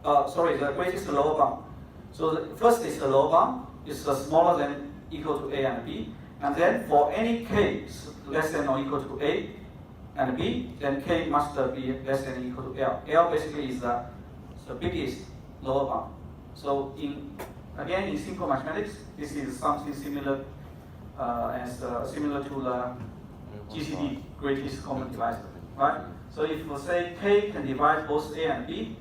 the greatest lower bound. So the first is the lower bound, is smaller than equal to A and B, and then for any k less than or equal to A and B, then k must be less than or equal to L. L basically is the biggest lower bound. So again in simple mathematics, this is something similar similar to the GCD, greatest common divisor, right? So if we say k can divide both A and B,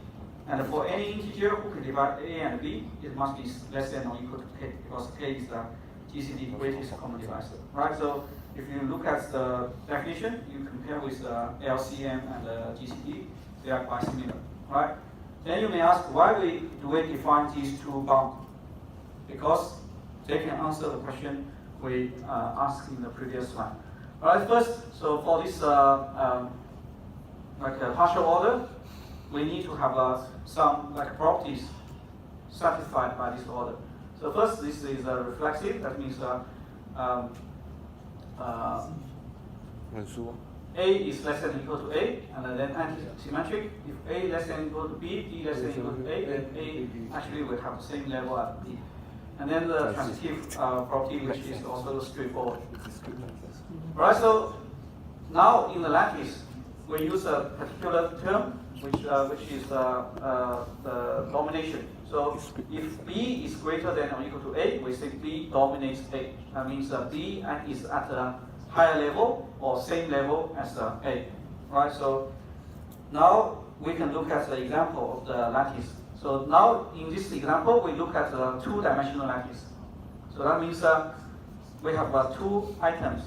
and for any integer who can divide A and B, it must be less than or equal to k, because k is the GCD greatest common divisor, right? So if you look at the definition, you compare with the LCM and the GCD, they are quite similar, right? Then you may ask, why do we define these two bounds? Because they can answer the question we asked in the previous slide. All right, first, so for this partial order, we need to have some properties satisfied by this order. So first, this is reflexive. That means A is less than or equal to A, and then anti-symmetric. If A less than or equal to B, B less than or equal to A, then A actually will have the same level as B. And then the transitive property, which is also straightforward. All right, so now in the lattice, we use a particular term, which is the domination. So if B is greater than or equal to A, we say B dominates A. That means B is at a higher level or same level as A. Right? So now we can look at the example of the lattice. So now in this example, we look at the two-dimensional lattice. So that means we have two items.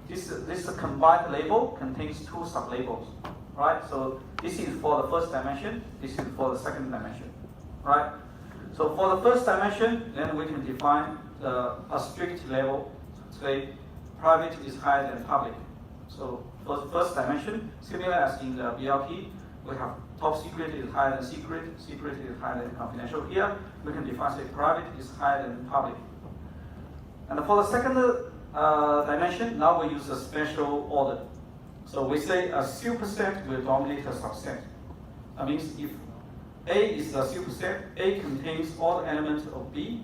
This combined label contains two sublabels, right? So this is for the first dimension, this is for the second dimension, right? So for the first dimension, then we can define a strict label. Say private is higher than public. So for the first dimension, similar as in the BLP, we have top secret is higher than secret, secret is higher than confidential. Here, we can define say private is higher than public. And for the second dimension, now we use a special order. So we say a superset will dominate a subset. That means if A is a superset, A contains all the elements of B,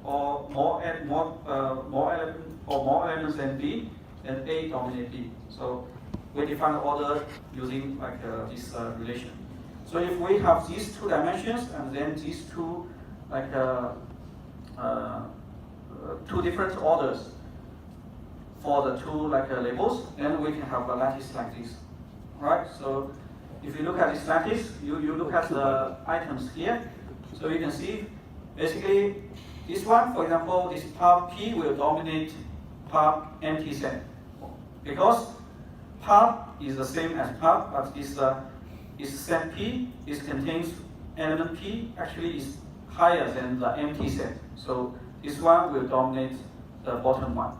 or more elements than B, then A dominates B. So we define the order using like this relation. So if we have these two dimensions and then these two like two different orders for the two like labels, then we can have a lattice like this, right? So if you look at this lattice, you look at the items here. So you can see basically this one, for example, this pub P will dominate pub empty set because pub is the same as pub, but this set P contains element P actually is higher than the empty set. So this one will dominate the bottom one,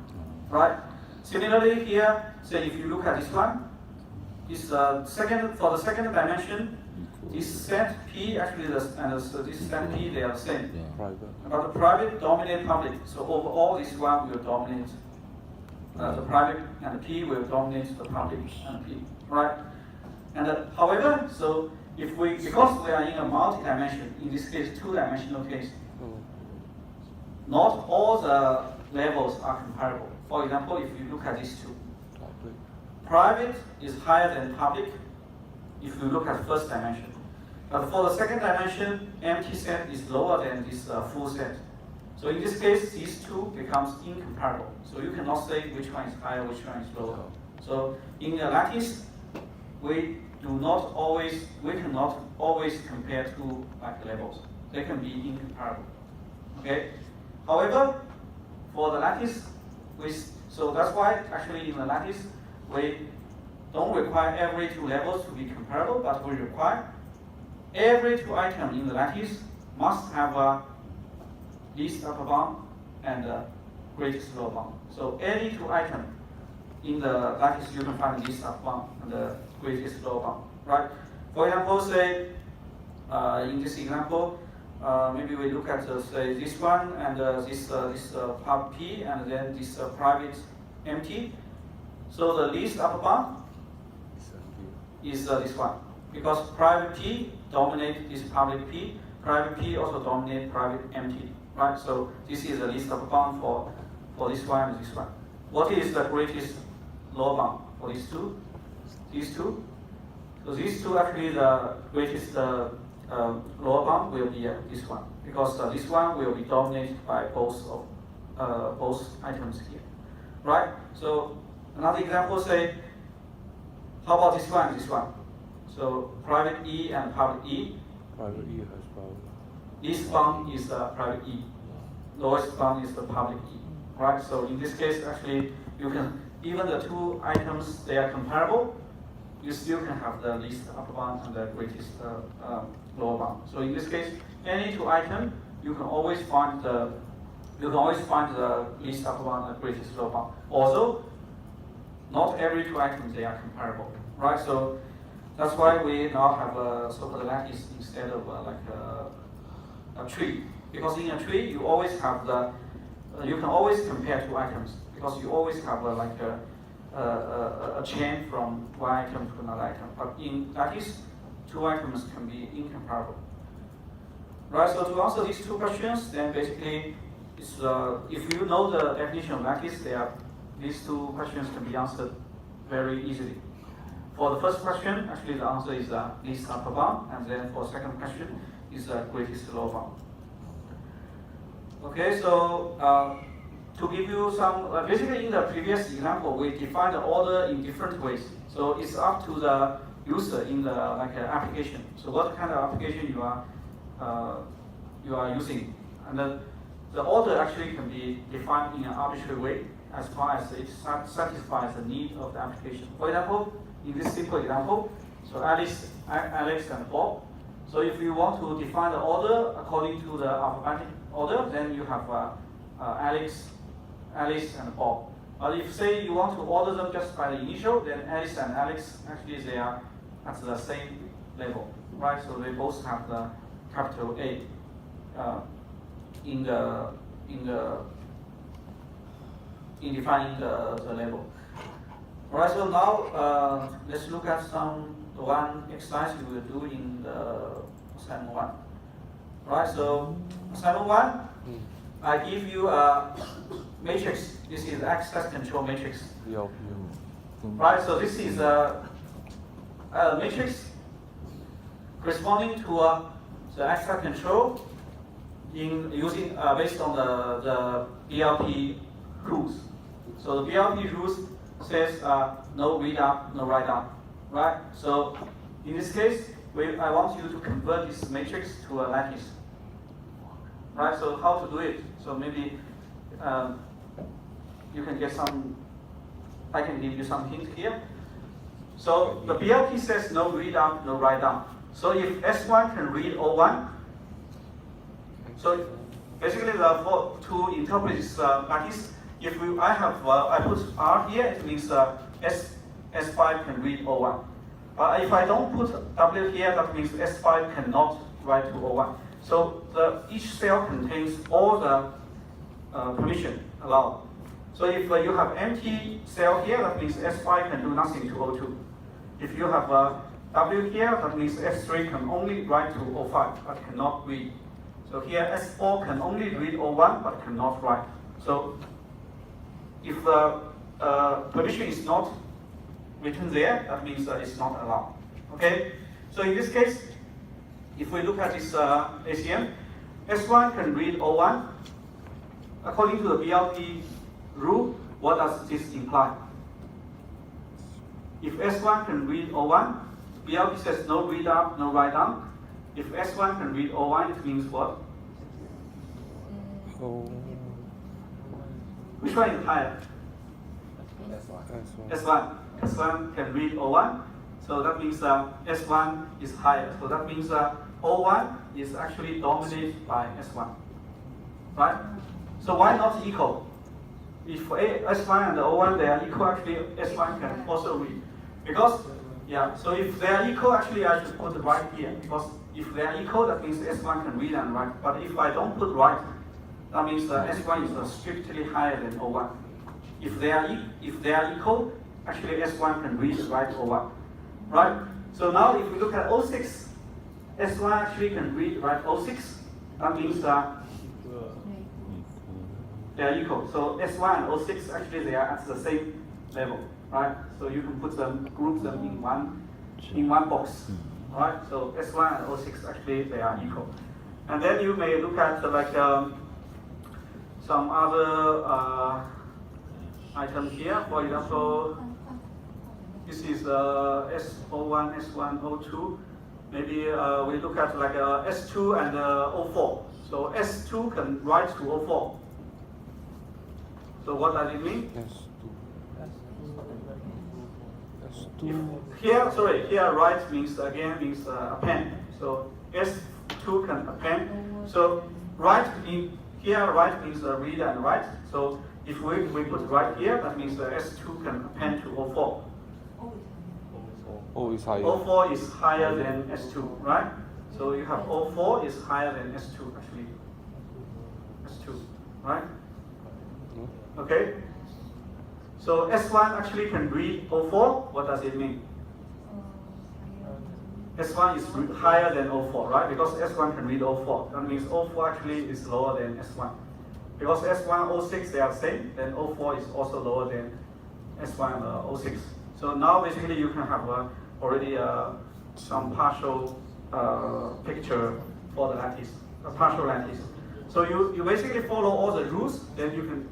right? Similarly here, say if you look at this one, this for the second dimension, this set P actually this set P they are the same. But the private dominate public. So overall this one will dominate the private, and the P will dominate the public and P, right? And however, so because we are in a multi-dimension, in this case two-dimensional case, not all the levels are comparable. For example, if you look at these two, private is higher than public if you look at first dimension. But for the second dimension, empty set is lower than this full set. So in this case, these two becomes incomparable. So you cannot say which one is higher, which one is lower. So in a lattice, we cannot always compare two like levels. They can be incomparable. Okay. However, for the lattice, so that's why actually in the lattice we don't require every two levels to be comparable, but we require every two items in the lattice must have a least upper bound and greatest lower bound. So any two items in the lattice you can find the least upper bound and the greatest lower bound, right? For example, say in this example, maybe we look at say this one and this pub P and then this private empty. So the least upper bound is this one, because private P dominates this public P. Private P also dominates private empty, right? So this is the least upper bound for this one and this one. What is the greatest lower bound for these two? These two. So these two actually the greatest lower bound will be this one, because this one will be dominated by both items here, right? So another example, say, how about this one? This one. So private E and public E. Private E has private. Least bound is private E. Lowest bound is the public E, right? So in this case, actually, you can even the two items they are comparable. You still can have the least upper bound and the greatest lower bound. So in this case, any two items, you can always find the least upper bound and the greatest lower bound. Also, not every two items they are comparable, right? So that's why we now have a so-called lattice instead of a tree. Because in a tree, you always have you can always compare two items because you always have a chain from one item to another item. But in lattice, two items can be incomparable. Right, so to answer these two questions, then basically, if you know the definition of lattice, these two questions can be answered very easily. For the first question, actually the answer is least upper bound, and then for the second question is greatest lower bound. Okay, so to give you some, basically in the previous example, we defined the order in different ways. So it's up to the user in the application. So what kind of application you are using, and then the order actually can be defined in an arbitrary way as far as it satisfies the need of the application. For example, in this simple example, so Alex and Bob. So if you want to define the order according to the alphabetic order, then you have Alice and Bob. But if say you want to order them just by the initial, then Alice and Alex actually they are at the same level, right? So they both have the capital A in defining the label. Alright, so now let's look at one exercise we will do in the assignment 1. Right, so assignment 1, I give you a matrix. This is access control matrix. Right, so this is a matrix corresponding to the access control using based on the BLP rules. So the BLP rules says no read up, no write down. Right? So in this case, I want you to convert this matrix to a lattice. Right? So how to do it? So maybe you can get some. I can give you some hint here. So the BLP says no read up, no write down. So if S1 can read O1, so basically to interpret this lattice, if I put R here, it means S5 can read O1. If I don't put W here, that means S5 cannot write to O1. So each cell contains all the permission allowed. So if you have empty cell here, that means S5 can do nothing to O2. If you have W here, that means S3 can only write to O5, but cannot read. So here S4 can only read O1, but cannot write. So if the permission is not written there, that means it's not allowed. Okay? So in this case, if we look at this ACM, S1 can read O1. According to the BLP rule, what does this imply? If S1 can read O1, BLP says no read up, no write down. If S1 can read O1, it means what? Which one is higher? S1. S1 can read O1, so that means S1 is higher. So that means O1 is actually dominated by S1, right? So why not equal? If S1 and O1 they are equal, actually S1 can also read. Because, so if they are equal, actually I should put right here. Because if they are equal, that means S1 can read and write. But if I don't put right, that means S1 is strictly higher than O1. If they are equal, actually S1 can read and write O1. Right? So now if we look at O6, S1 actually can read and write O6. That means they are equal. So S1 and O6 actually they are at the same level. Right? So you can put them, group them in one box. Right? So S1 and O6 actually they are equal. And then you may look at some other item here. For example, this is S01, S1, O2. Maybe we look at S2 and O4. So S2 can write to O4. So what does it mean? Here write means append. So S2 can append. So write means read and write. So if we put right here, that means S2 can append to O4. O is higher. O4 is higher than S2, right? So you have O4 is higher than S2 actually. S2, right? Okay. So S1 actually can read O4. What does it mean? S1 is higher than O4, right? Because S1 can read O4. That means O4 actually is lower than S1. Because S1, O6, they are the same, then O4 is also lower than S1 and O6. So now basically you can have already some partial picture for the lattice, a partial lattice. So you basically follow all the rules, then you can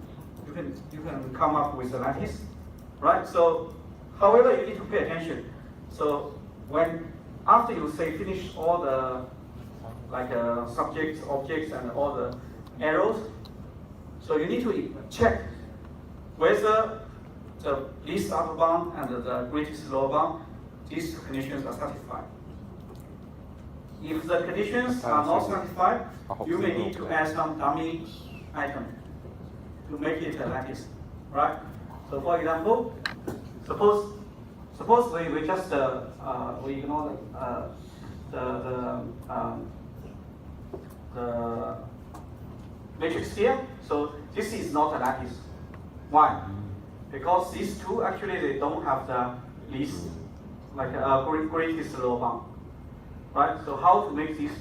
come up with the lattice, right? So, however, you need to pay attention. So when after you say finish all the subjects, objects, and all the arrows, so you need to check whether the least upper bound and the greatest lower bound, these conditions are satisfied. If the conditions are not satisfied, you may need to add some dummy item to make it a lattice, right? So for example, suppose we just we ignore the matrix here. So this is not a lattice. Why? Because these two actually they don't have the least greatest lower bound, right? So how to make this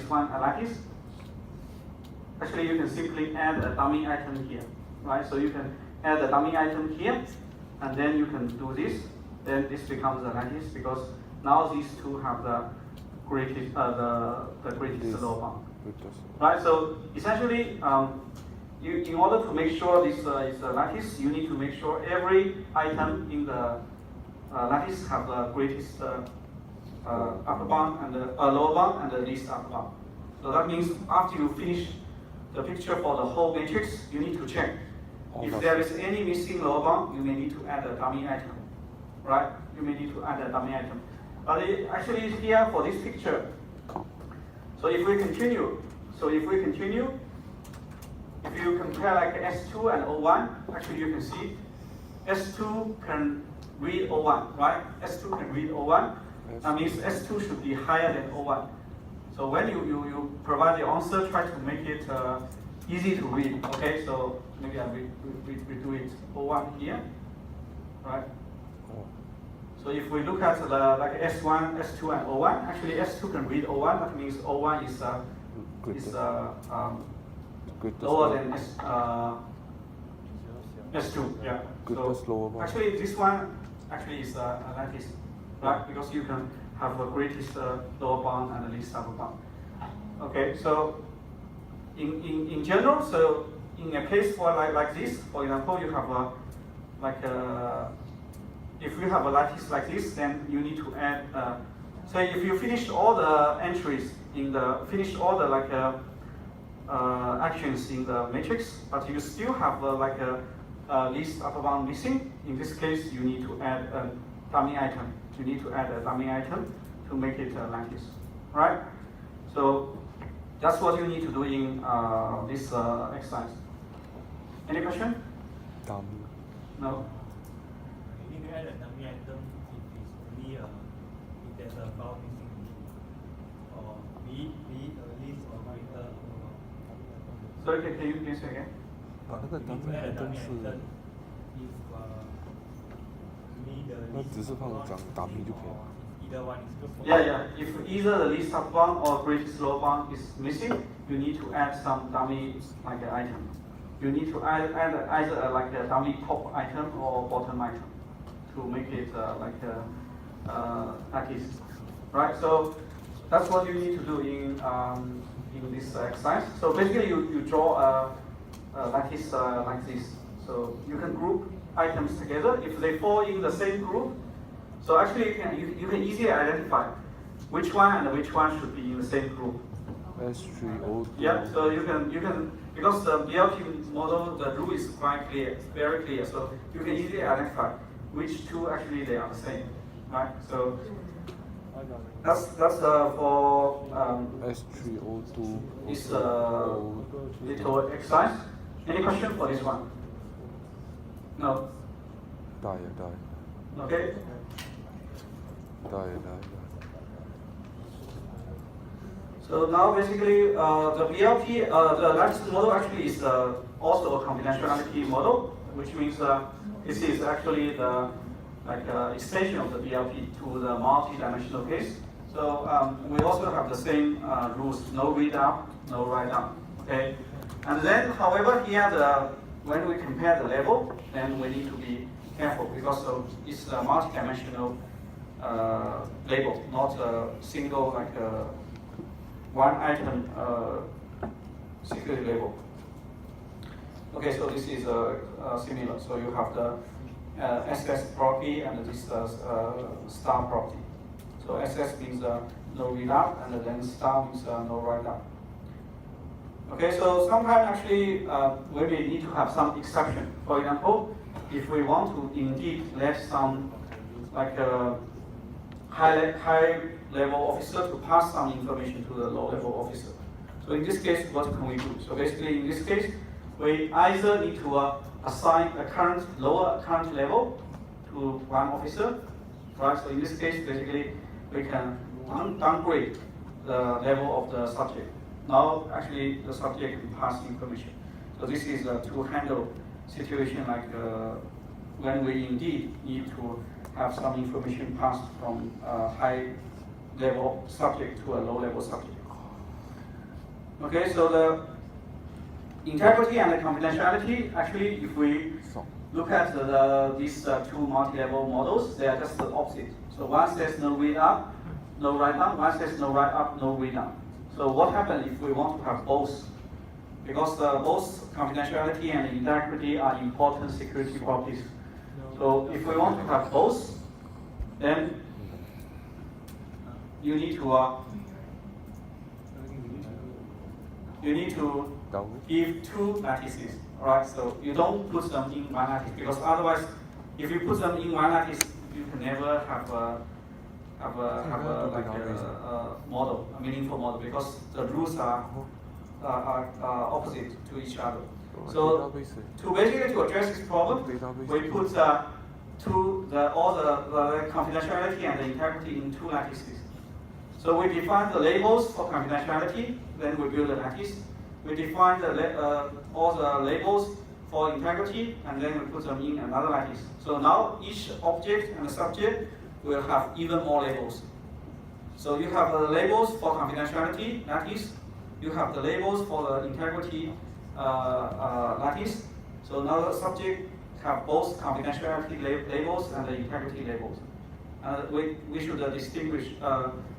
one a lattice? Actually, you can simply add a dummy item here, right? So you can add a dummy item here, and then you can do this. Then this becomes a lattice because now these two have the greatest lower bound, right? So essentially, in order to make sure this is a lattice, you need to make sure every item in the lattice have the greatest upper bound and the lower bound and the least upper bound. So that means after you finish the picture for the whole matrix, you need to check. If there is any missing lower bound, you may need to add a dummy item, right? You may need to add a dummy item. But actually here for this picture, so if we continue, if you compare like S2 and O1, actually you can see S2 can read O1, right? S2 can read O1. That means S2 should be higher than O1. So when you provide the answer, try to make it easy to read. Okay, so maybe we do it O1 here, right? So if we look at the S1, S2, and O1, actually S2 can read O1. That means O1 is lower than S2. Yeah. So actually this one actually is a lattice, right? Because you can have a greatest lower bound and the least upper bound. Okay, so in general, so in a case for like this, for example, you have if you have a lattice like this, then you need to add. Say if you finish all the entries finish all the actions in the matrix, but you still have least upper bound missing. In this case, you need to add a dummy item. You need to add a dummy item to make it a lattice, right? So that's what you need to do in this exercise. Any question? Dummy. No. You need to add a dummy item if it's only if there's a file missing, or be it a list or greater. Sorry, can you please say again? 那个 dummy item 是，那只是放dummy 就可以了。Yeah. If either the least upper bound or greatest lower bound is missing, you need to add some dummy item. You need to add either a dummy top item or bottom item to make it lattice, right? So that's what you need to do in this exercise. So basically, you draw a lattice like this. So you can group items together if they fall in the same group. So actually, you can easily identify which one and which one should be in the same group. S3O2. Yeah. So you can because the BLP model, the rule is quite clear, very clear. So you can easily identify which two actually they are the same, right? So that's for S3O2. this little exercise. Any question for this one? No. Die. Okay. Die. So now basically the BLP, the lattice model actually is also a combinationality model, which means this is actually the extension of the BLP to the multi-dimensional case. So we also have the same rules: no read up, no write up. Okay, and then however here when we compare the level, then we need to be careful because it's a multi-dimensional label, not a single one item security label. Okay, so this is similar. So you have the SS property and this star property. So SS means no read up, and then star means no write up. Okay, so sometimes actually we may need to have some exception. For example, if we want to indeed let some like high level officer to pass some information to the low level officer. So in this case, what can we do? So basically, in this case, we either need to assign a lower current level to one officer, right? So in this case, basically, we can downgrade the level of the subject. Now, actually, the subject can pass information. So this is to handle situation like when we indeed need to have some information passed from a high level subject to a low level subject. Okay, so the integrity and the confidentiality, actually, if we look at these two multi-level models, they are just the opposite. So one says no read up, no write down, one says no write up, no read down. So what happens if we want to have both? Because both confidentiality and integrity are important security properties. So if we want to have both, then you need to give two lattices, right? So you don't put them in one lattice, because otherwise, if you put them in one lattice, you can never have a model, a meaningful model, because the rules are opposite to each other. So to address this problem, we put all the confidentiality and the integrity in two lattices. So we define the labels for confidentiality, then we build a lattice. We define all the labels for integrity, and then we put them in another lattice. So now each object and subject will have even more labels. So you have the labels for confidentiality lattice, you have the labels for the integrity lattice. So now the subject have both confidentiality labels and the integrity labels. We should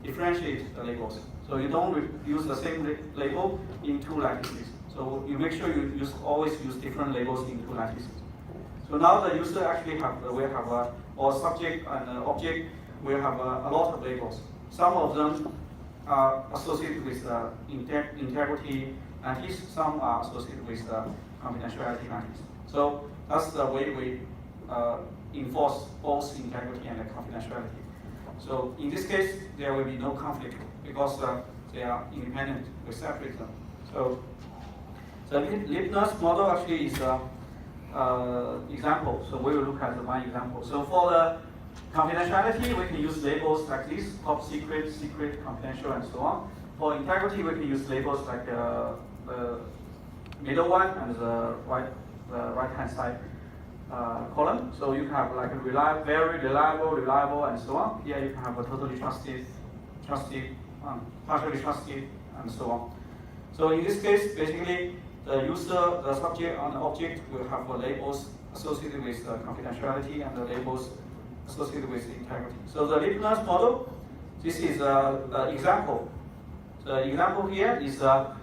differentiate the labels. So you don't use the same label in two lattices. So you make sure you always use different labels in two lattices. So now the user actually will have or subject and object will have a lot of labels. Some of them are associated with integrity lattice, some are associated with confidentiality lattice. So that's the way we enforce both integrity and confidentiality. So in this case, there will be no conflict because they are independent. We separate them. So the Lipness model actually is example. So we will look at one example. So for the confidentiality, we can use labels like this: top secret, secret, confidential, and so on. For integrity, we can use labels like the middle one and the right-hand side column. So you can have like a very reliable, and so on. Here you can have a totally trusted, partially trusted, and so on. So in this case, basically, the user, the subject, and the object will have labels associated with confidentiality and the labels associated with integrity. So the Lipness model, this is the example. The example here is the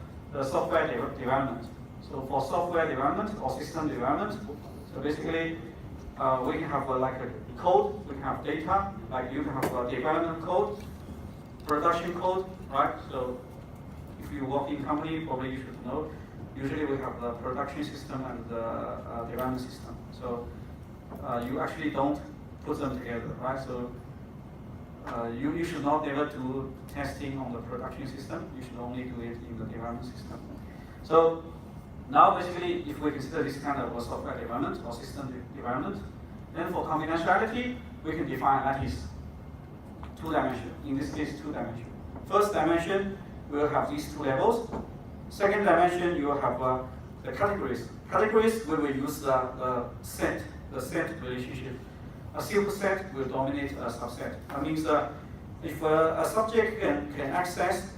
software development. So for software development or system development, so basically we can have like a code, we can have data, like you can have a development code, production code, right? So if you work in company, probably you should know. Usually we have the production system and the development system. So you actually don't put them together, right? So you should not ever do testing on the production system. You should only do it in the development system. So now basically, if we consider this kind of software development or system development, then for confidentiality, we can define lattice, 2 dimension. In this case, 2 dimension. First dimension, we will have these 2 levels. Second dimension, you will have the categories. Categories, we will use the set relationship. A superset will dominate a subset. That means if a subject can access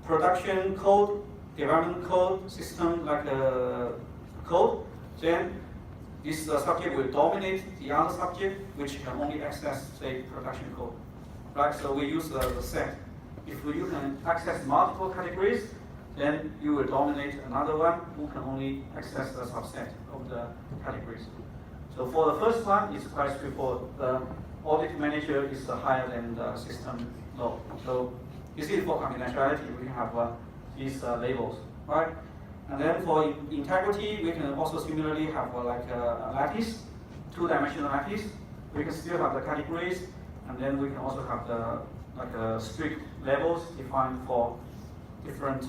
production code, development code, system like code, then this subject will dominate the other subject, which can only access, say, production code. Right? So we use the set. If you can access multiple categories, then you will dominate another one who can only access the subset of the categories. So for the first one, it's quite straightforward. The audit manager is higher than the system node. So you see, for confidentiality, we have these labels, right? And then for integrity, we can also similarly have like a lattice, two-dimensional lattice. We can still have the categories, and then we can also have the strict levels defined for different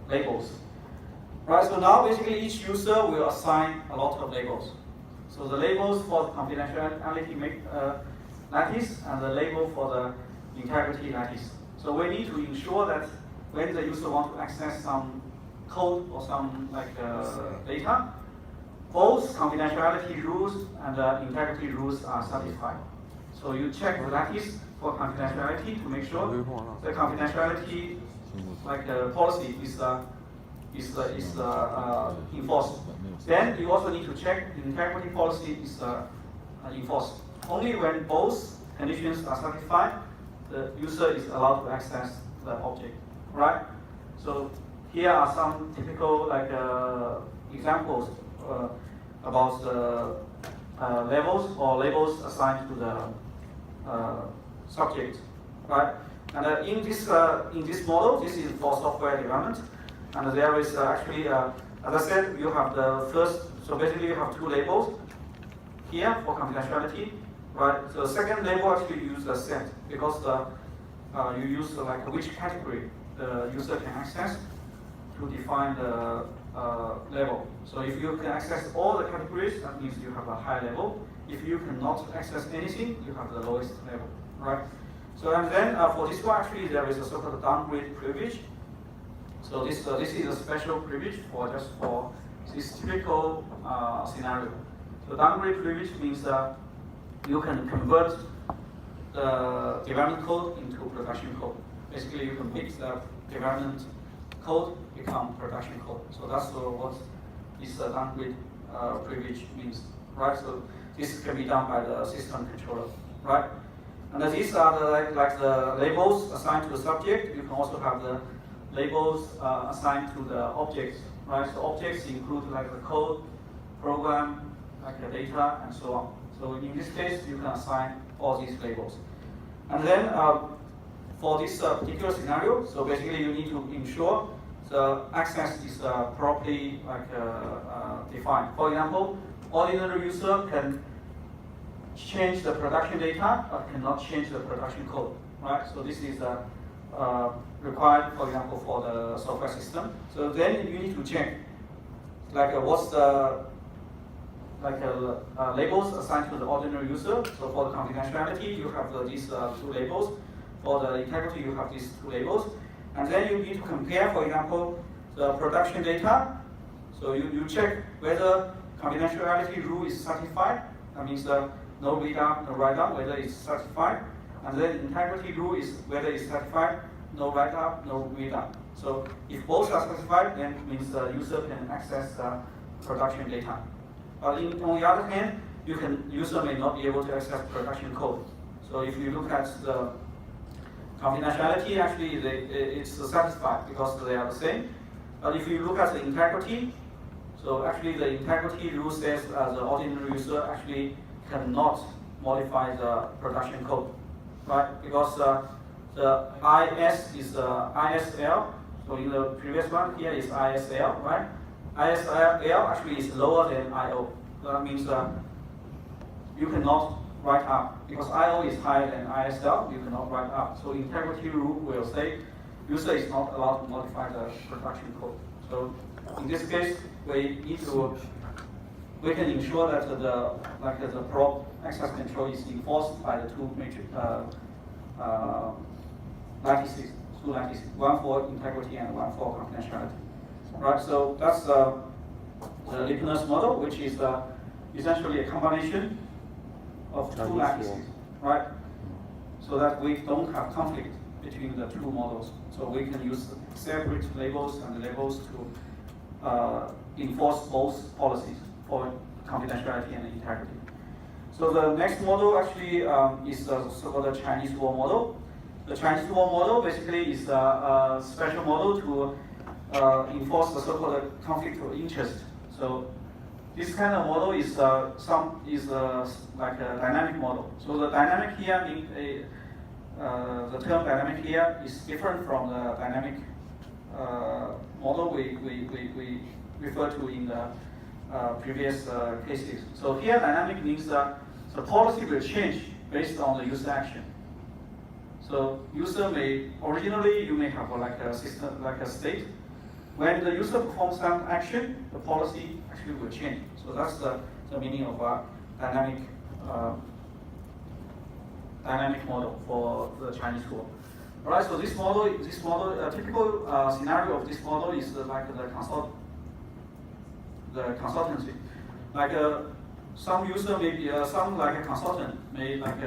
labels. Right, so now basically each user will assign a lot of labels. So the labels for the confidentiality lattice and the label for the integrity lattice. So we need to ensure that when the user wants to access some code or some data, both confidentiality rules and integrity rules are satisfied. So you check the lattice for confidentiality to make sure the confidentiality policy is enforced. Then you also need to check the integrity policy is enforced. Only when both conditions are satisfied, the user is allowed to access the object, right? So here are some typical examples about the levels or labels assigned to the subject, right? And in this model, this is for software development, and there is actually, as I said, you have the first. So basically, you have two labels here for confidentiality, right? The second label actually uses a set because you use which category the user can access to define the level. So if you can access all the categories, that means you have a high level. If you cannot access anything, you have the lowest level, right? So and then for this one, actually there is a sort of downgrade privilege. So this is a special privilege for this typical scenario. So downgrade privilege means that you can convert the development code into production code. Basically, you can make the development code become production code. So that's what this downgrade privilege means, right? So this can be done by the system controller, right? And these are the labels assigned to the subject. You can also have the labels assigned to the objects, right? So objects include the code, program, the data, and so on. So in this case, you can assign all these labels. And then for this particular scenario, so basically you need to ensure the access is properly defined. For example, ordinary user can change the production data, but cannot change the production code, right? So this is required, for example, for the software system. So then you need to check, what's the labels assigned to the ordinary user. So for the confidentiality, you have these two labels. For the integrity, you have these two labels. And then you need to compare, for example, the production data. So you check whether confidentiality rule is satisfied. That means no read up, no write up, whether it's satisfied. And then integrity rule is whether it's satisfied, no write up, no read up. So if both are satisfied, then it means the user can access the production data. But on the other hand, user may not be able to access production code. So if you look at the confidentiality, actually it's satisfied because they are the same. But if you look at the integrity, so actually the integrity rule says the ordinary user actually cannot modify the production code, right? Because the IS is ISL. So in the previous one, here is ISL, right? ISL actually is lower than IO. That means you cannot write up. Because IO is higher than ISL, you cannot write up. So integrity rule will say user is not allowed to modify the production code. So in this case, we can ensure that the probe access control is enforced by the two major lattices, one for integrity and one for confidentiality. Right, so that's the Lipinus model, which is essentially a combination of two lattices, right? So that we don't have conflict between the two models. So we can use separate labels and labels to enforce both policies for confidentiality and integrity. So the next model actually is the so-called Chinese wall model. the Chinese wall model basically is a special model to enforce the so-called conflict of interest. So this kind of model is like a dynamic model. So the dynamic here the term dynamic here is different from the dynamic model we referred to in the previous cases. So here dynamic means that the policy will change based on the user action. So user originally you may have like a system, like a state. When the user performs some action, the policy actually will change. So that's the meaning of a dynamic model for the Chinese wall. All right. So this model, a typical scenario of this model is like the consultancy. Like some user may be some like a consultant may like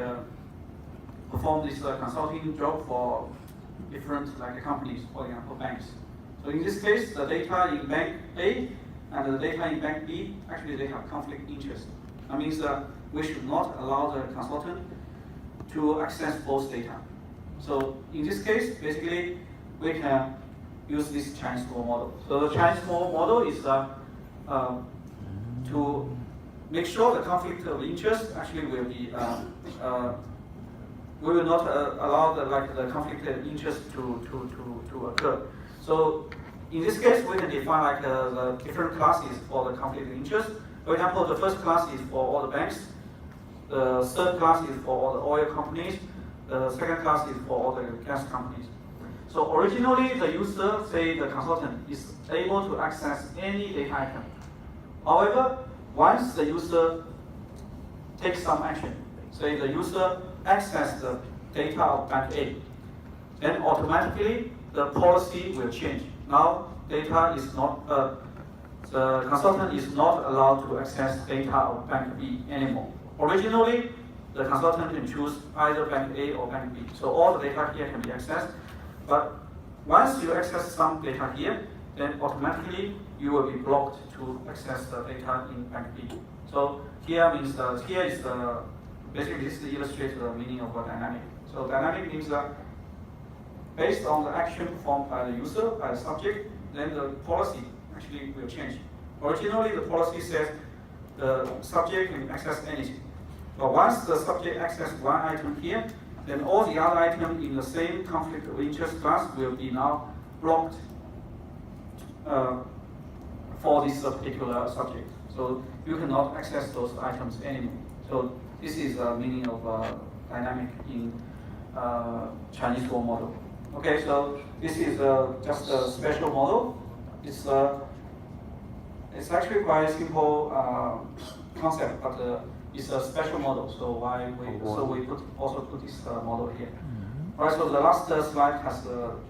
perform this consulting job for different like companies, for example banks. So in this case, the data in bank A and the data in bank B, actually they have conflict interest. That means that we should not allow the consultant to access both data. So in this case, basically, we can use this Chinese wall model. So the Chinese wall model is to make sure the conflict of interest actually will be, we will not allow the conflict of interest to occur. So in this case, we can define like the different classes for the conflict of interest. For example, the first class is for all the banks. The third class is for all the oil companies. The second class is for all the gas companies. So originally, the user, say the consultant, is able to access any data item. However, once the user takes some action, say the user accesses the data of bank A, then automatically the policy will change. Now, data is not, the consultant is not allowed to access data of bank B anymore. Originally, the consultant can choose either bank A or bank B. So all the data here can be accessed. But once you access some data here, then automatically you will be blocked to access the data in bank B. So here means here is basically this illustrates the meaning of a dynamic. So dynamic means that based on the action performed by the user, by the subject, then the policy actually will change. Originally, the policy says the subject can access anything. But once the subject accesses one item here, then all the other items in the same conflict of interest class will be now blocked for this particular subject. So you cannot access those items anymore. So this is the meaning of dynamic in Chinese wall model. Okay, so this is just a special model. It's actually quite a simple concept, but it's a special model. So we also put this model here. All right. So the last slide has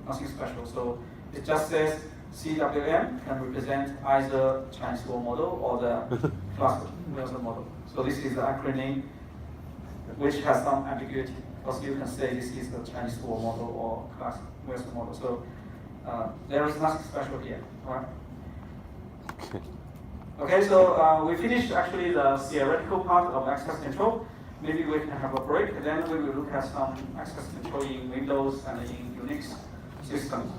nothing special. So it just says CWM can represent either Chinese wall model or the cluster Wilson model. So this is the acronym which has some ambiguity. Because you can say this is the Chinese wall model or class Wilson model. So there is nothing special here. All right. Okay, so we finished actually the theoretical part of access control. Maybe we can have a break, and then we will look at some access control in Windows and in Unix systems.